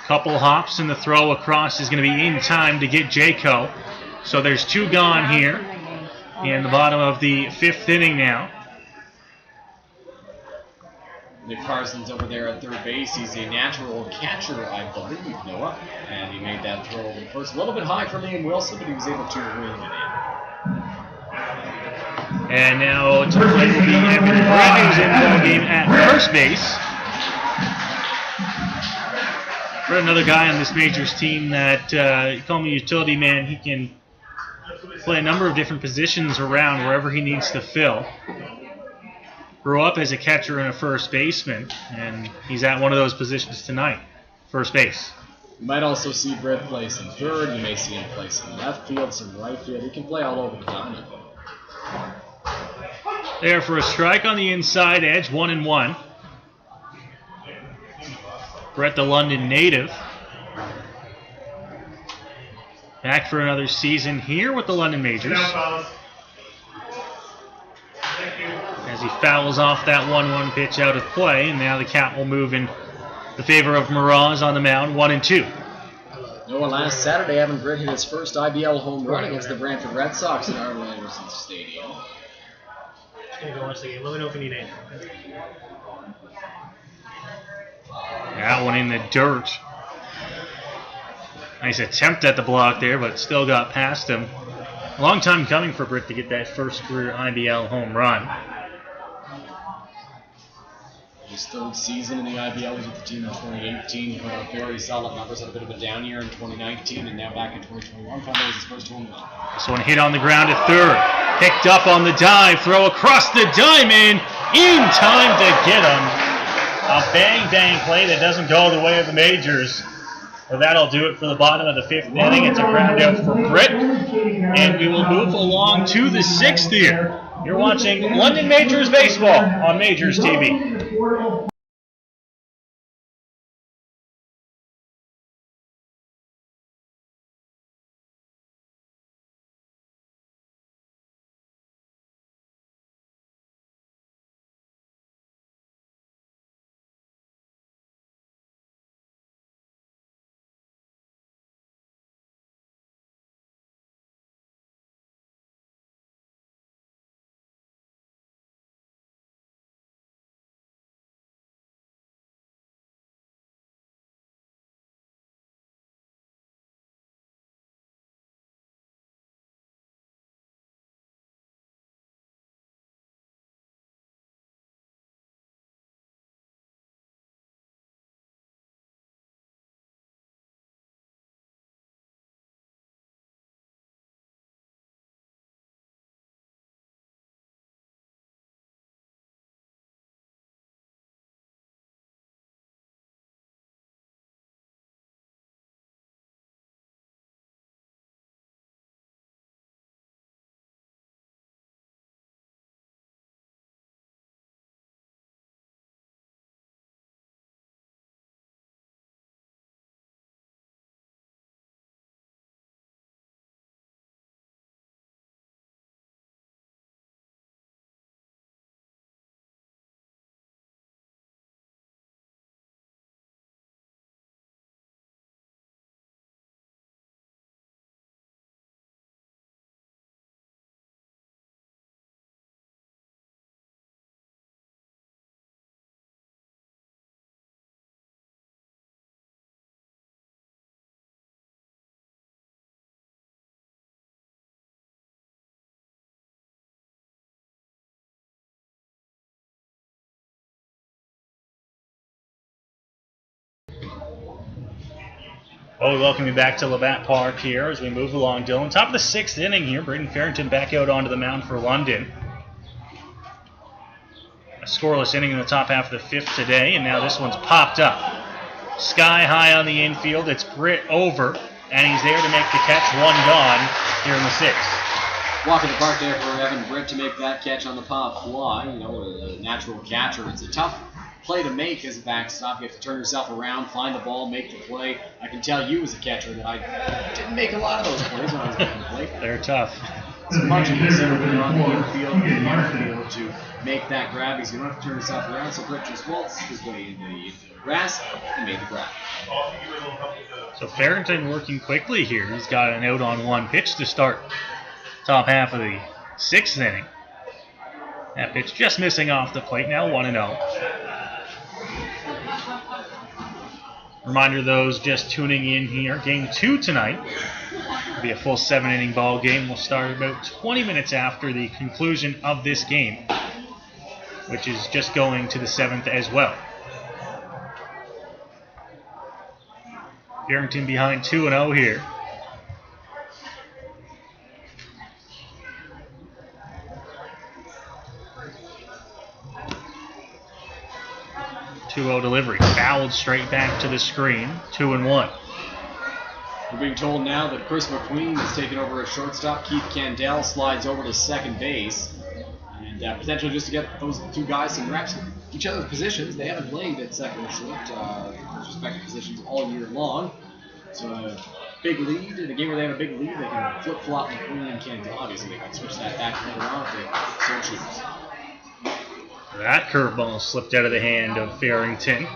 Couple hops and the throw across is going to be in time to get Jaco. So there's 2 gone here in the bottom of the 5th inning now. Nick Carson's over there at third base. He's a natural catcher, I believe, Noah. And he made that throw over first. A little bit high for Liam Wilson, but he was able to reel it in. And now to play will be Evan Brett, who's in the ball game at first base. For another guy on this Majors team that, you call him a utility man, he can play a number of different positions around wherever he needs to fill. Grew up as a catcher and a first baseman, and he's at one of those positions tonight, first base. You might also see Brett play some third. You may see him play some left field, some right field. He can play all over the diamond. there for a strike on the inside edge, 1-1. Brett, the London native, back for another season here with the London Majors. As he fouls off that 1-1 pitch out of play, and now the Cat will move in the favor of Miraz on the mound, 1-2. Noah, last Saturday, Evan Britt hit his first IBL home run against the Brantford Red Sox in Arnold Anderson Stadium. I'm gonna go watch the game. Let me know if you need anything. That one in the dirt. Nice attempt at the block there, but still got past him. A long time coming for Britt to get that first career IBL home run. His third season in the IBL was with the team in 2018. Put on very solid numbers, had a bit of a down year in 2019, and now back in 2021. Found that was his first home run. This one hit on the ground at third. Picked up on the dive, throw across the diamond, in time to get him. A bang play that doesn't go the way of the Majors. Well, that'll do it for the bottom of the 5th inning. It's a ground out for Britt, and we will move along to the 6th here. You're watching London Majors baseball on Majors TV. Well, we welcome you back to Labatt Park here as we move along, Dylan. Top of the 6th inning here. Braden Farrington back out onto the mound for London. A scoreless inning in the top half of the 5th today, and now this one's popped up. Sky high on the infield. It's Britt over, and he's there to make the catch. One gone here in the 6th. Walk in the park there for Evan Britt to make that catch on the pop fly. You know, a natural catcher. It's a tough play to make as a backstop. You have to turn yourself around, find the ball, make the play. I can tell you as a catcher that I didn't make a lot of those plays when I was making the play. They're tough. It's much easier when you're on the infield and you're able to make that grab because you don't have to turn yourself around. So Britt just waltzed his way into the grass and made the grab. So Farrington working quickly here. He's got an out on one pitch to start top half of the 6th inning. That pitch just missing off the plate now, 1-0. Reminder to those just tuning in here, game 2 tonight. It'll be a full 7-inning ball game. We'll start about 20 minutes after the conclusion of this game, which is just going to the 7th as well. Farrington behind 2-0 here. Delivery, fouled straight back to the screen, 2-1. We're being told now that Chris McQueen has taken over as shortstop. Keith Candell slides over to second base. And And potentially just to get those two guys some reps in each other's positions. They haven't played at second or short, those respective positions all year long. So a big lead, in a game where they have a big lead, they can flip-flop between and can't. Obviously, they can switch that back later on if they so choose. That curveball slipped out of the hand of Farrington.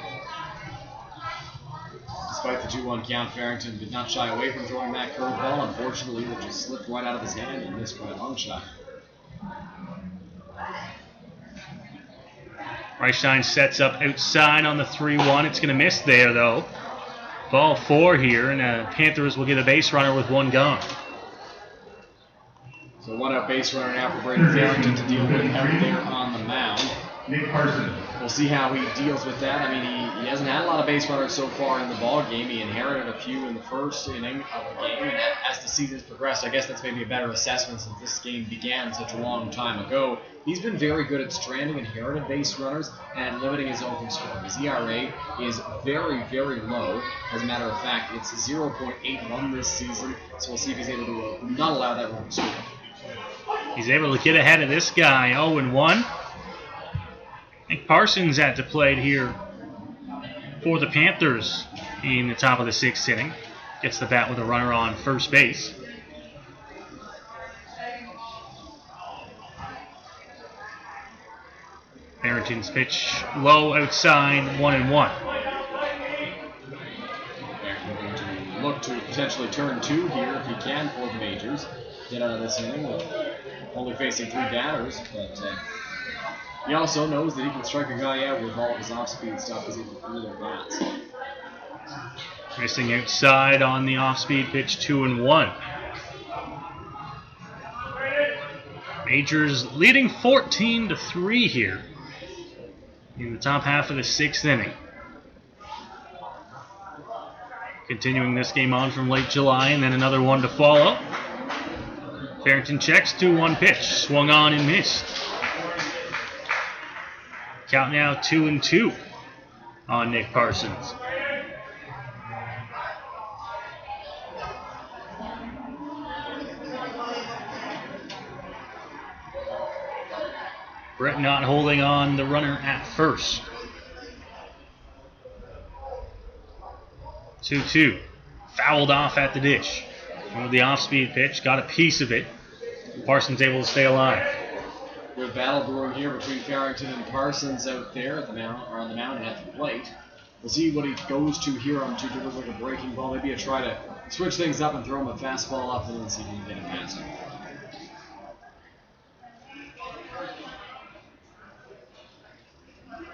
Despite the 2-1 count, Farrington did not shy away from throwing that curveball. Unfortunately, it just slipped right out of his hand and missed by a long shot. Reichstein sets up outside on the 3-1. It's going to miss there, though. Ball 4 here, and Panthers will get a base runner with one gone. So one out base runner now for Braden Farrington to deal with out there on the mound. We'll see how he deals with that. I mean, he hasn't had a lot of base runners so far in the ball game. He inherited a few in the first inning of the game, and as the season's progressed, I guess that's maybe a better assessment since this game began such a long time ago. He's been very good at stranding inherited base runners and limiting his open scoring. His ERA is very, very low. As a matter of fact, it's 0.81 this season, so we'll see if he's able to not allow that run to score. He's able to get ahead of this guy, 0-1. Nick Parsons at the plate here for the Panthers in the top of the 6th inning. Gets the bat with a runner on first base. Barrington's pitch low outside, 1-1. Look to potentially turn 2 here if he can for the Majors. Get out of this inning with only facing 3 batters, but he also knows that he can strike a guy out with all of his off-speed stuff as he can through their bats. Missing outside on the off-speed pitch, 2-1. Majors leading 14-3 here in the top half of the 6th inning. Continuing this game on from late July, and then another one to follow. Farrington checks, 2-1 pitch, swung on and missed. Count now 2-2 on Nick Parsons. Brett not holding on the runner at first. 2-2. Fouled off at the dish. With the off-speed pitch, got a piece of it. Parsons able to stay alive. Good battle brewing here between Farrington and Parsons out there at the mound, or on the mound and at the plate. We'll see what he goes to here on 2-2. Looks like a breaking ball. Maybe a try to switch things up and throw him a fastball up and then see if he can get it past him.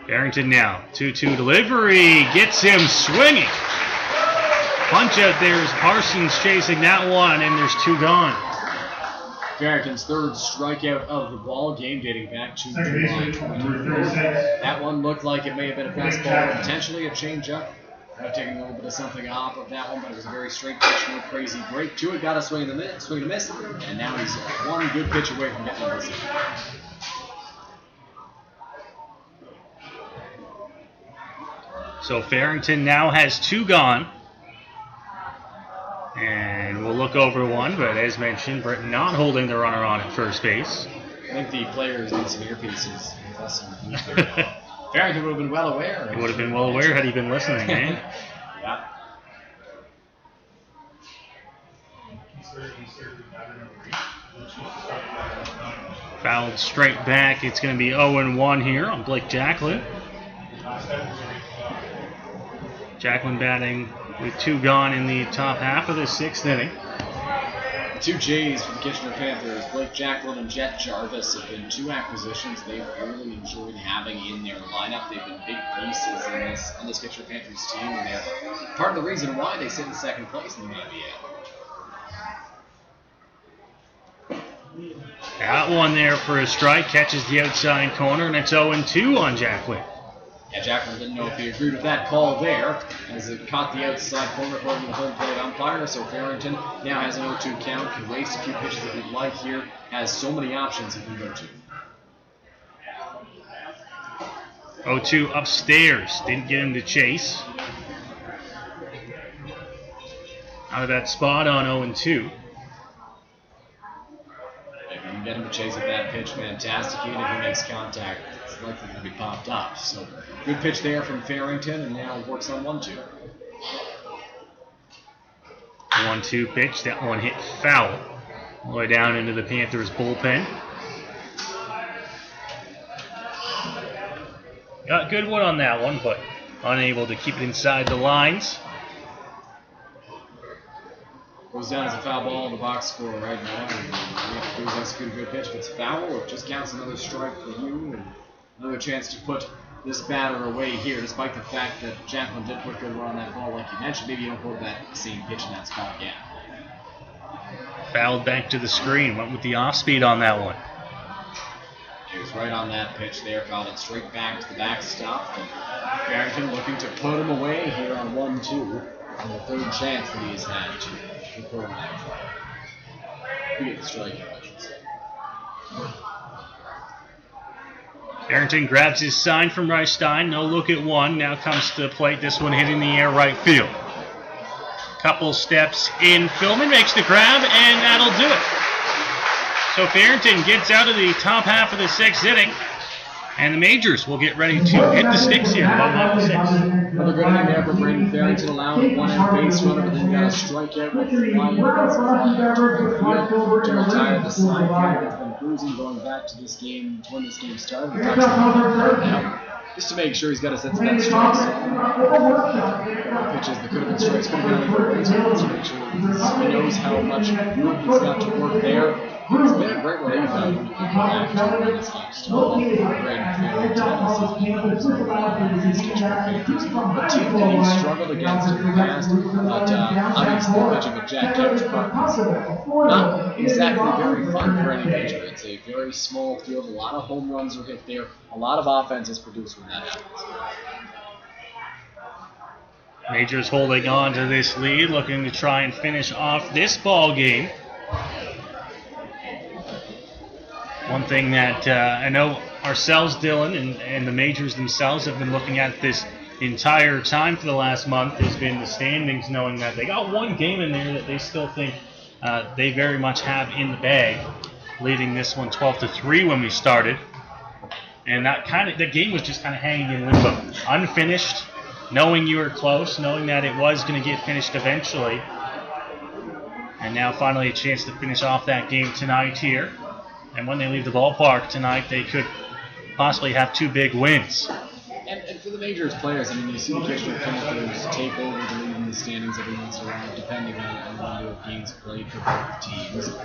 Farrington now, 2-2 delivery, gets him swinging. Punch out there as Parsons chasing that one, and there's 2 gone. Farrington's 3rd strikeout of the ball game, dating back to July 24th. That one looked like it may have been a fastball, potentially a changeup. Taking a little bit of something off of that one, but it was a very straight pitch, no crazy break to it. Got a swing and a miss, and now he's one good pitch away from getting this. So Farrington now has 2 gone. And we'll look over one, but as mentioned, Brett not holding the runner on at first base. I think the players need some earpieces. Farrington would have been well aware. He would have been well aware had he been listening, eh? Yeah. Fouled straight back. It's going to be 0-1 here on Blake Jacklin. Jacklin batting with 2 gone in the top half of the 6th inning. 2 J's for the Kitchener Panthers. Blake Jacklin and Jet Jarvis have been 2 acquisitions they've really enjoyed having in their lineup. They've been big pieces on this Kitchener Panthers team, and they're part of the reason why they sit in 2nd place in the IBL. That one there for a strike, catches the outside corner, and it's 0-2 on Jacklin. Yeah, Jacklin didn't know if he agreed with that call there, as it caught the outside corner according to the home plate umpire. So Farrington now has an 0-2 count, can waste a few pitches if he'd like here, has so many options he can go to. 0-2 upstairs, didn't get him to chase. Out of that spot on 0-2. If you can get him to chase at that pitch fantastically, and if he makes contact, it's likely going to be popped up. So good pitch there from Farrington, and now works on 1-2. 1-2 pitch. That one hit foul. All the way down into the Panthers bullpen. Got good one on that one, but unable to keep it inside the lines. Goes down as a foul ball in the box score right now. And you have to do is execute a good pitch. If it's foul, it just counts another strike for you, and another chance to put this batter away here, despite the fact that Jacqueline did put good run on that ball, like you mentioned. Maybe you don't go to that same pitch in that spot again. Fouled back to the screen. Went with the off speed on that one. He was right on that pitch there. Fouled it straight back to the backstop. And Barrington looking to put him away here on 1-2. On the third chance that he's had to put him that strike. To get the strike out, I should say. Barrington grabs his sign from Reichstein. No look at one. Now comes to the plate. This one hitting the air right field. Couple steps in. Filmon makes the grab, and that'll do it. So Barrington gets out of the top half of the 6th inning, and the Majors will get ready to hit the sticks here. Bottom of the 6th. Another good inning there for Braden Farrington, allowing one out base runner, but then got a strikeout with the fly to retire the side carry that's been cruising going back to this game when this game started. Now, just to make sure he's got a sense of that strike zone. Pitches that could have been strikes, could have been other ways, to make sure he knows how much room he's got to work there. It's been a great relief out of back to this game started. Braden a team that he's struggled against in the past, but obviously pitching with Jack Couch, not exactly very fun for any pitcher. It's a very small field, a lot of home runs are hit there, a lot of offense is produced when that happens. Majors holding on to this lead, looking to try and finish off this ball game. One thing that I know ourselves, Dylan, and the Majors themselves have been looking at this entire time for the last month has been the standings, knowing that they got one game in there that they still think they very much have in the bag, leading this one 12-3 when we started. And the game was just kind of hanging in limbo. Unfinished, knowing you were close, knowing that it was going to get finished eventually. And now finally a chance to finish off that game tonight here. And when they leave the ballpark tonight, they could possibly have 2 big wins. And for the Majors players, I mean, you see the Kitchener Panthers take over the lead in the standings every once in a while, depending on the number of games played for both teams.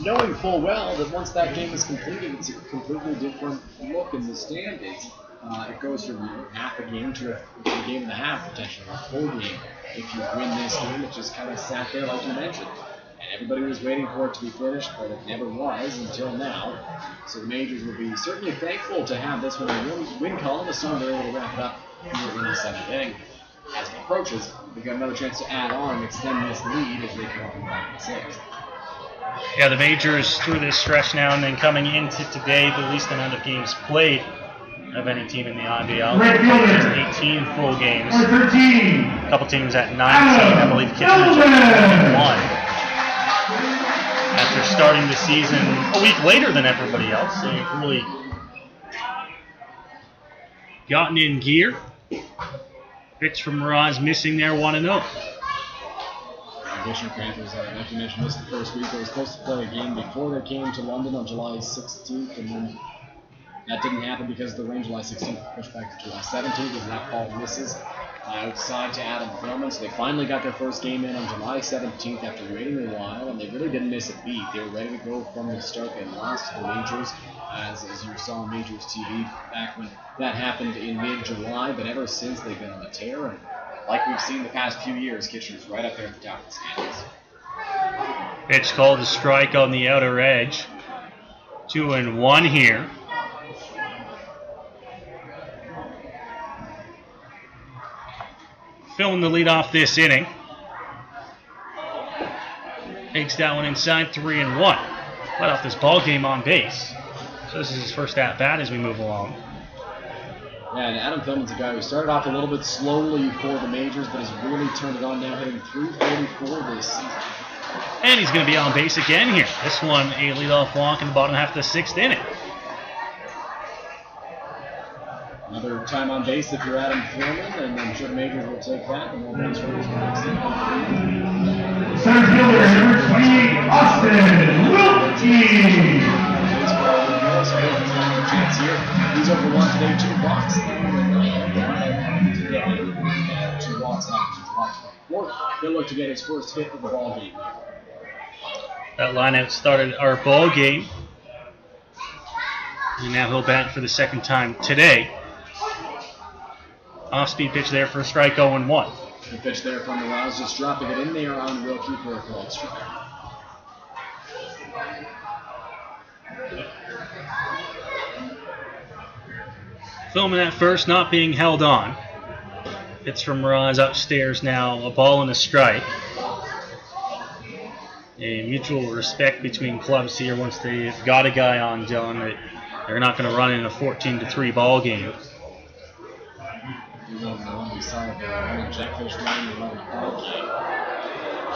Knowing full well that once that game is completed, it's a completely different look in the standings. It goes from half a game to a game and a half, potentially, a full game. If you win this game, it just kind of sat there like you mentioned. And everybody was waiting for it to be finished, but it never was until now. So the Majors will be certainly thankful to have this one in the win column, assuming they're able to wrap it up here in the 7th inning. As it approaches, they've got another chance to add on and extend this lead as they come up in the 6th. Yeah, the Majors through this stretch now and then coming into today, the least amount of games played of any team in the IBL. 18 full games. A couple teams at 19. I believe Kitchener's at 21. After starting the season a week later than everybody else, they've really gotten in gear. Pitch from Mirage missing there, 1-0. Kitchener Panthers, like you mentioned, this is the first week. They were supposed to play a game before they came to London on July 16th, and then that didn't happen because the rain July 16th pushed back to July 17th as that ball misses outside to Adam Filmon. So they finally got their first game in on July 17th after waiting a while, and they really didn't miss a beat. They were ready to go from the start. They lost to the Majors, as you saw on MajorsTV back when that happened in mid-July, but ever since they've been on a tear, and like we've seen the past few years, Kitchener's right up there at the top of the standings. Pitch called a strike on the outer edge. 2-1 here. Filming the lead off this inning. Takes that one inside, 3-1. Let off this ball game on base. So this is his first at-bat as we move along. Yeah, and Adam Filmon's a guy who started off a little bit slowly for the Majors, but has really turned it on now, hitting .344 this season. And he's going to be on base again here. This one a leadoff walk in the bottom half of the 6th inning. Another time on base if you're Adam Filmon, and I'm sure the Majors will take that. And we'll base for this next inning. Center fielder, number 28, Austin Wilkie. Chance here. He's over 1 today, 2 walks. 2 walks out. He'll look to get his first hit of the ball game. That lineout started our ball game. And now he'll bat for the 2nd time today. Off-speed pitch there for a strike, 0-1. The pitch there from Miraz, just dropping it in there on Wilkie for a called strike. Filmon at first, not being held on. Hits from Miraz upstairs now, a ball and a strike. A mutual respect between clubs here once they've got a guy on Dylan that they're not going to run in a 14-3 ball game.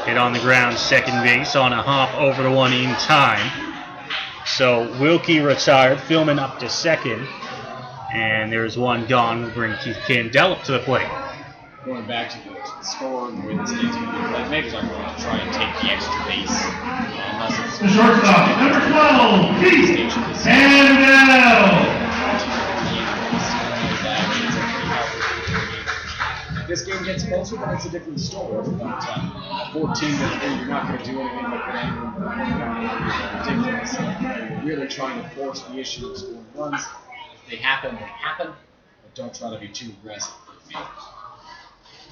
Hit on the ground, second base on a hop over the one in time. So Wilkie retired, Filmon up to second, and there's one gone. We'll bring Keith Candell up to the plate. Going back to the score and the way this game's going to be played, Majors aren't going to try and take the extra base unless it's The shortstop, number 12, Keith Candell. This game gets closer, but it's a different story. But 14-3, you're not going to do anything like that. Ridiculous. You're really trying to force the issue of scoring runs. If they happen, they happen. But don't try to be too aggressive.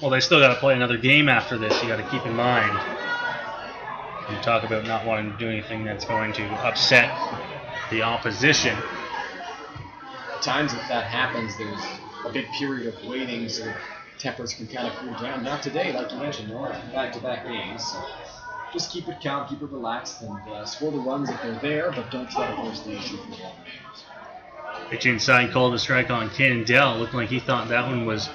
Well, they still got to play another game after this. You got to keep in mind. You talk about not wanting to do anything that's going to upset the opposition. At times, if that happens, there's a big period of waiting so tempers can kind of cool down. Not today, like you mentioned, no, back-to-back games. So just keep it calm, keep it relaxed, and score the runs if they're there, but don't try to force the issue for long. Pitch inside, called a strike on Candell. Looked like he thought that one was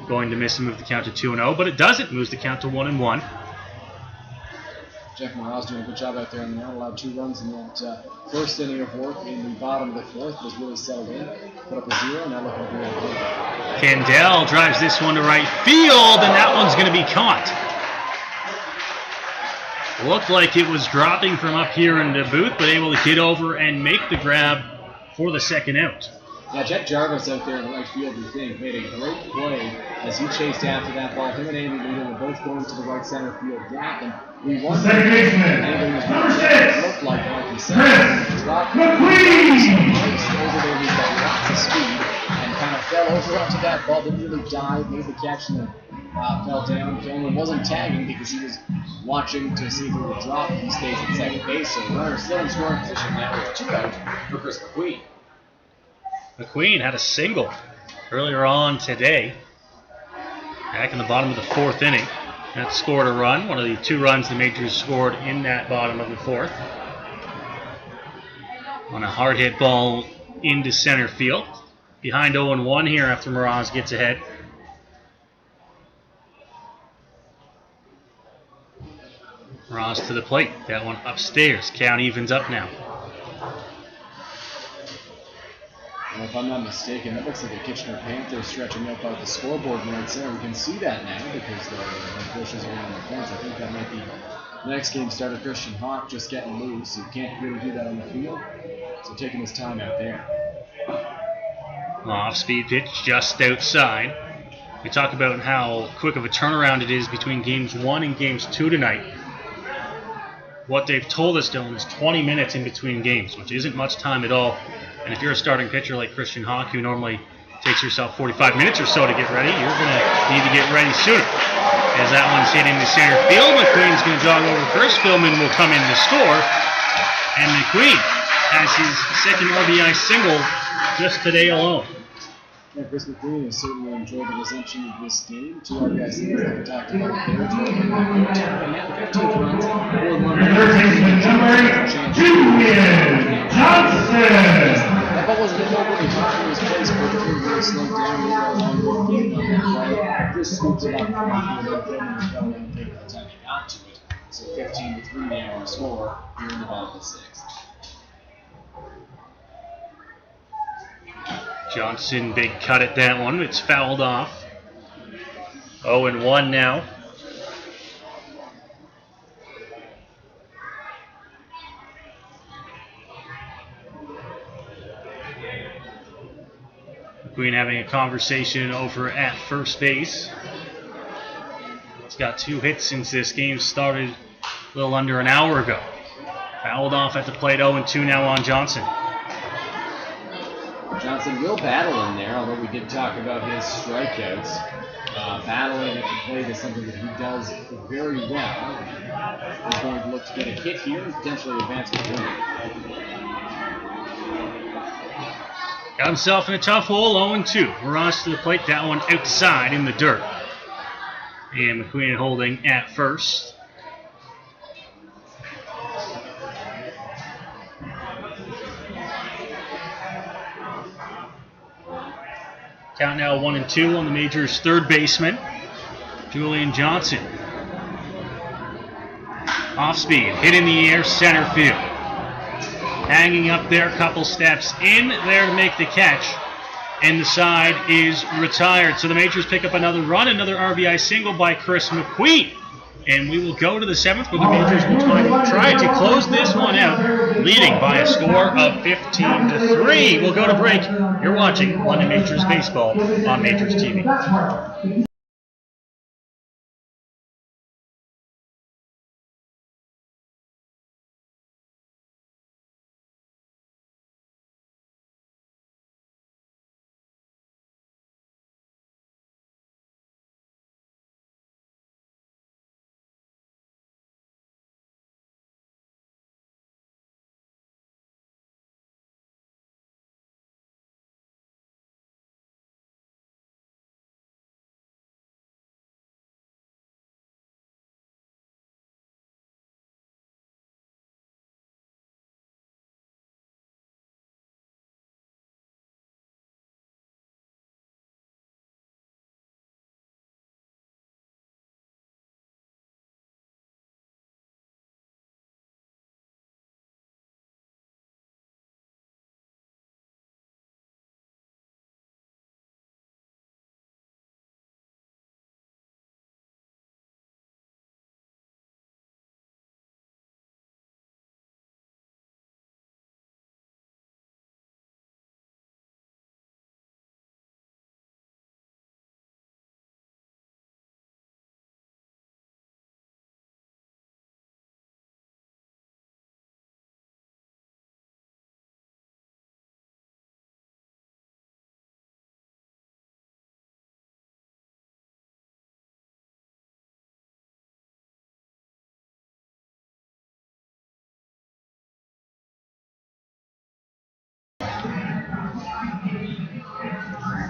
going to miss and move the count to 2-0, but it doesn't. Moves the count to 1-1. Jeff Morales doing a good job out there, and not allowed 2 runs in that first inning of work in the bottom of the 4th. Was really settled in. Put up a 0, now looking good. Candell drives this one to right field, and that one's going to be caught. Looked like it was dropping from up here in the booth, but able to get over and make the grab for the 2nd out. Yeah, Jet Jarvis out there in the right field, we think, made a great play as he chased after that ball. Him and Andy Leader were both going to the right center field gap, and we wondered if Andy was going to look like he said. Dropped over there, he's got lots of speed, and kind of fell over onto that ball. Didn't really dive, made the catch, and then fell down. Filmon wasn't tagging because he was watching to see if he would drop. He stays at second base, so the runner still in scoring position now with 2 out for Chris McQueen. McQueen had a single earlier on today, back in the bottom of the 4th inning. That scored a run, one of the 2 runs the Majors scored in that bottom of the 4th. On a hard hit ball into center field. Behind 0-1 here after Miraz gets ahead. Miraz to the plate, that one upstairs. Count evens up now. And if I'm not mistaken, that looks like a Kitchener Panthers stretching up out the scoreboard right there. We can see that now because the bushes are around the fence. I think that might be the next game starter, Christian Hawk, just getting loose. You can't really do that on the field, so taking his time out there. Off-speed pitch just outside. We talk about how quick of a turnaround it is between games 1 and games 2 tonight. What they've told us, Dylan, is 20 minutes in between games, which isn't much time at all. And if you're a starting pitcher like Christian Hawk, who normally takes yourself 45 minutes or so to get ready, you're going to need to get ready sooner. As that one's hit into center field, McQueen's going to jog over first. Filmon will come in to score. And McQueen has his 2nd RBI single just today alone. Yeah, Chris McQueen has certainly enjoyed the resumption of this game. 2 RBI singles that we talked about there. 15th runs. Julian Johnson. That ball wasn't in overly hard for his place, but the field really slowed down. He got a long game on that play. Just scoops it up and take the time he got to it. So 15-3 the score here in the bottom of the 6th. Johnson, big cut at that one. It's fouled off. 0-1 now. McQueen having a conversation over at first base. He's got 2 hits since this game started a little under an hour ago. Fouled off at the plate, 0-2 now on Johnson. Johnson will battle in there, although we did talk about his strikeouts. Battling at the plate is something that he does very well. He's going to look to get a hit here and potentially advance with winning. Got himself in a tough hole, 0-2. Ross to the plate, that one outside in the dirt. And McQueen holding at first. Count now 1-2 on the Majors' third baseman, Julian Johnson. Off speed, hit in the air, center field. Hanging up there, couple steps in there to make the catch. And the side is retired. So the Majors pick up another run, another RBI single by Chris McQueen. And we will go to the 7th, where the Majors will try to close this one out, leading by a score of 15-3. We'll go to break. You're watching London Majors Baseball on Majors TV.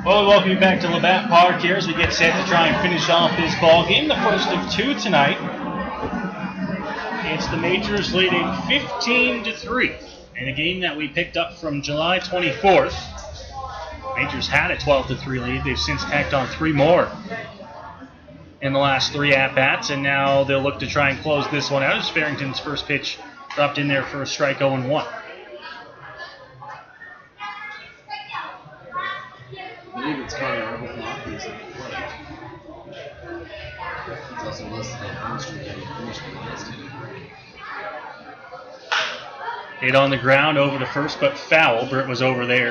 Well, we welcome you back to Labatt Park here as we get set to try and finish off this ball game, the first of 2 tonight. It's the Majors leading 15-3 in a game that we picked up from July 24th. Majors had a 12-3 lead. They've since tacked on 3 more in the last 3 at-bats, and now they'll look to try and close this one out as Farrington's first pitch dropped in there for a strike, 0-1. I believe it's Carter Arbuthnot who's at the plate. It's also listed at Armstrong getting finished with this team. Hit on the ground over to first, but foul. Britt was over there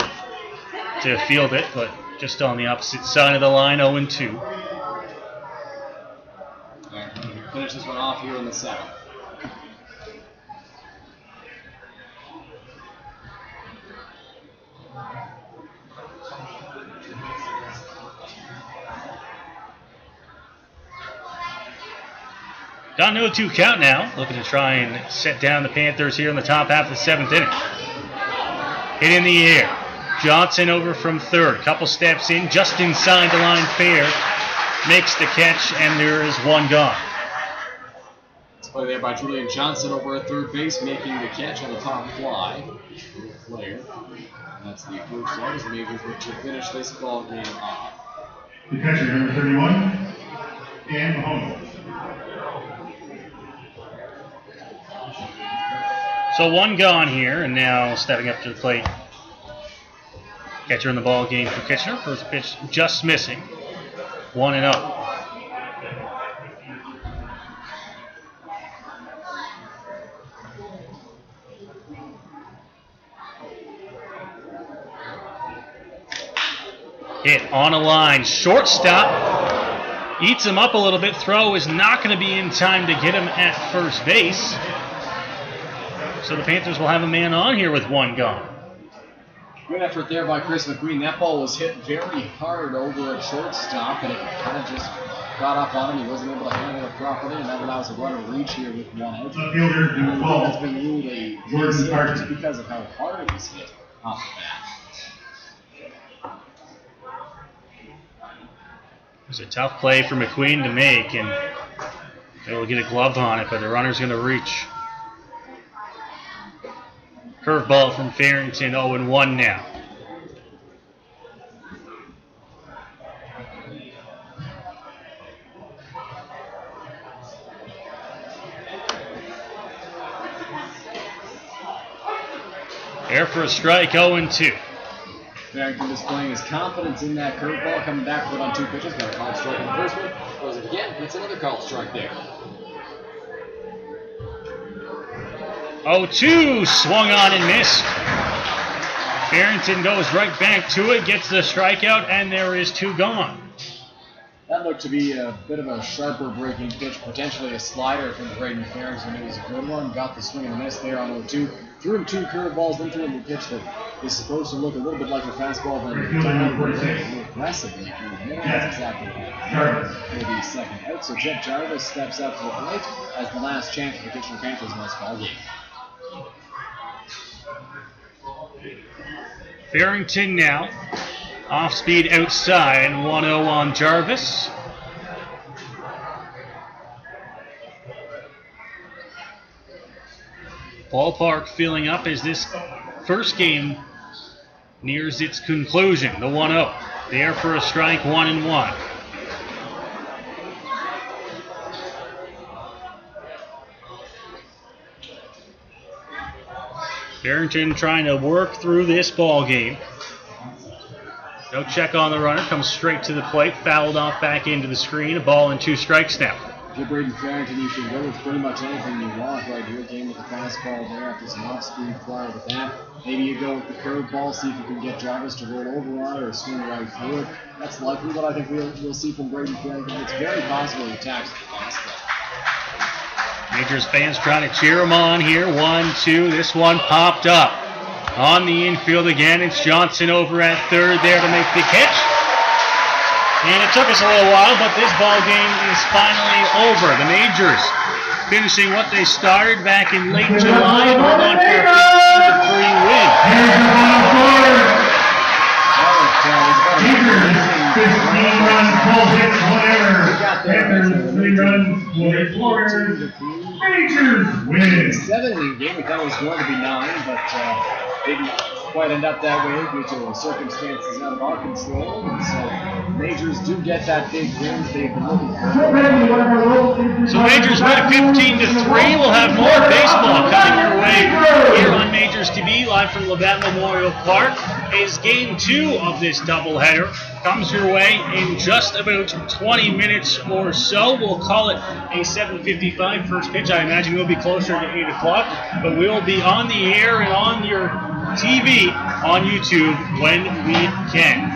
to field it, but just on the opposite side of the line, 0-2. All right, finish this one off here in the 7th. Got an 0-2 count now. Looking to try and set down the Panthers here in the top half of the 7th inning. Hit in the air. Johnson over from third. Couple steps in, just inside the line fair. Makes the catch, and there is one gone. It's play there by Julian Johnson over at third base, making the catch on the top fly. Player. And that's the first out as the Majors look to finish this ball game off. The catcher, number 31, Dan Mahoney. So one gone here, and now stepping up to the plate. Catcher in the ball game for Kitchener. First pitch just missing. 1-0. Hit on a line. Shortstop eats him up a little bit. Throw is not going to be in time to get him at first base. So the Panthers will have a man on here with one gone. Good effort there by Chris McQueen. That ball was hit very hard over at shortstop, and it kind of just got up on him. He wasn't able to handle it properly, and that allows a runner to reach here with one out. That's been ruled a base hit just because of how hard it was hit off the bat. It was a tough play for McQueen to make, and they'll get a glove on it, but the runner's going to reach. Curveball from Farrington, 0-1 now. There for a strike, 0-2. Farrington displaying his confidence in that curveball, coming back with on 2 pitches. Got a called strike on the first one. Throws it again. Gets another called strike there. 0-2, swung on and missed. Farrington goes right back to it, gets the strikeout, and there is 2 gone. That looked to be a bit of a sharper breaking pitch, potentially a slider from Braden Farrington. It was a good one. Got the swing and a miss there on 0-2. Threw him 2 curveballs, then threw him a pitch that is supposed to look a little bit like a fastball, but aggressively. That's exactly what happened. Maybe second out. So Jeff Jarvis steps up to the plate as the last chance for the Kitchener Panthers in this ball game. Farrington now. Off speed outside, 1-0 on Jarvis. Ballpark filling up as this first game nears its conclusion. The 1-0. There for a strike, 1-1. Farrington trying to work through this ball game. No check on the runner, comes straight to the plate, fouled off back into the screen, a ball and 2 strikes now. If you're Braden Farrington, you can go with pretty much anything you want right here. Game with the fastball there after some off-speed fly with that. Maybe you go with the curveball, see if you can get Jarvis to roll over on it or swing right through it. That's likely what I think we'll see from Braden Farrington. It's very possible he attacks the fastball. Majors fans trying to cheer him on here. 1-2, this one popped up. On the infield again, it's Johnson over at third there to make the catch. And it took us a little while, but this ball game is finally over. The Majors finishing what they started back in late July and hold on for a 15-3 win. Majors, 15 runs, 12 hits, 1 error. Panthers, 3 runs, 4 errors. Majors win. 7-inning game. We thought it was going to be 9, but didn't quite end up that way due to circumstances out of our control. And so Majors do get that big win they've been looking for. So Majors win 15-3. We'll have more baseball coming your way here on Majors TV, live from Labatt Memorial Park. As game 2 of this doubleheader comes your way in just about 20 minutes or so. We'll call it a 7:55 first pitch. I imagine we'll be closer to 8 o'clock, but we'll be on the air and on your TV on YouTube when we can.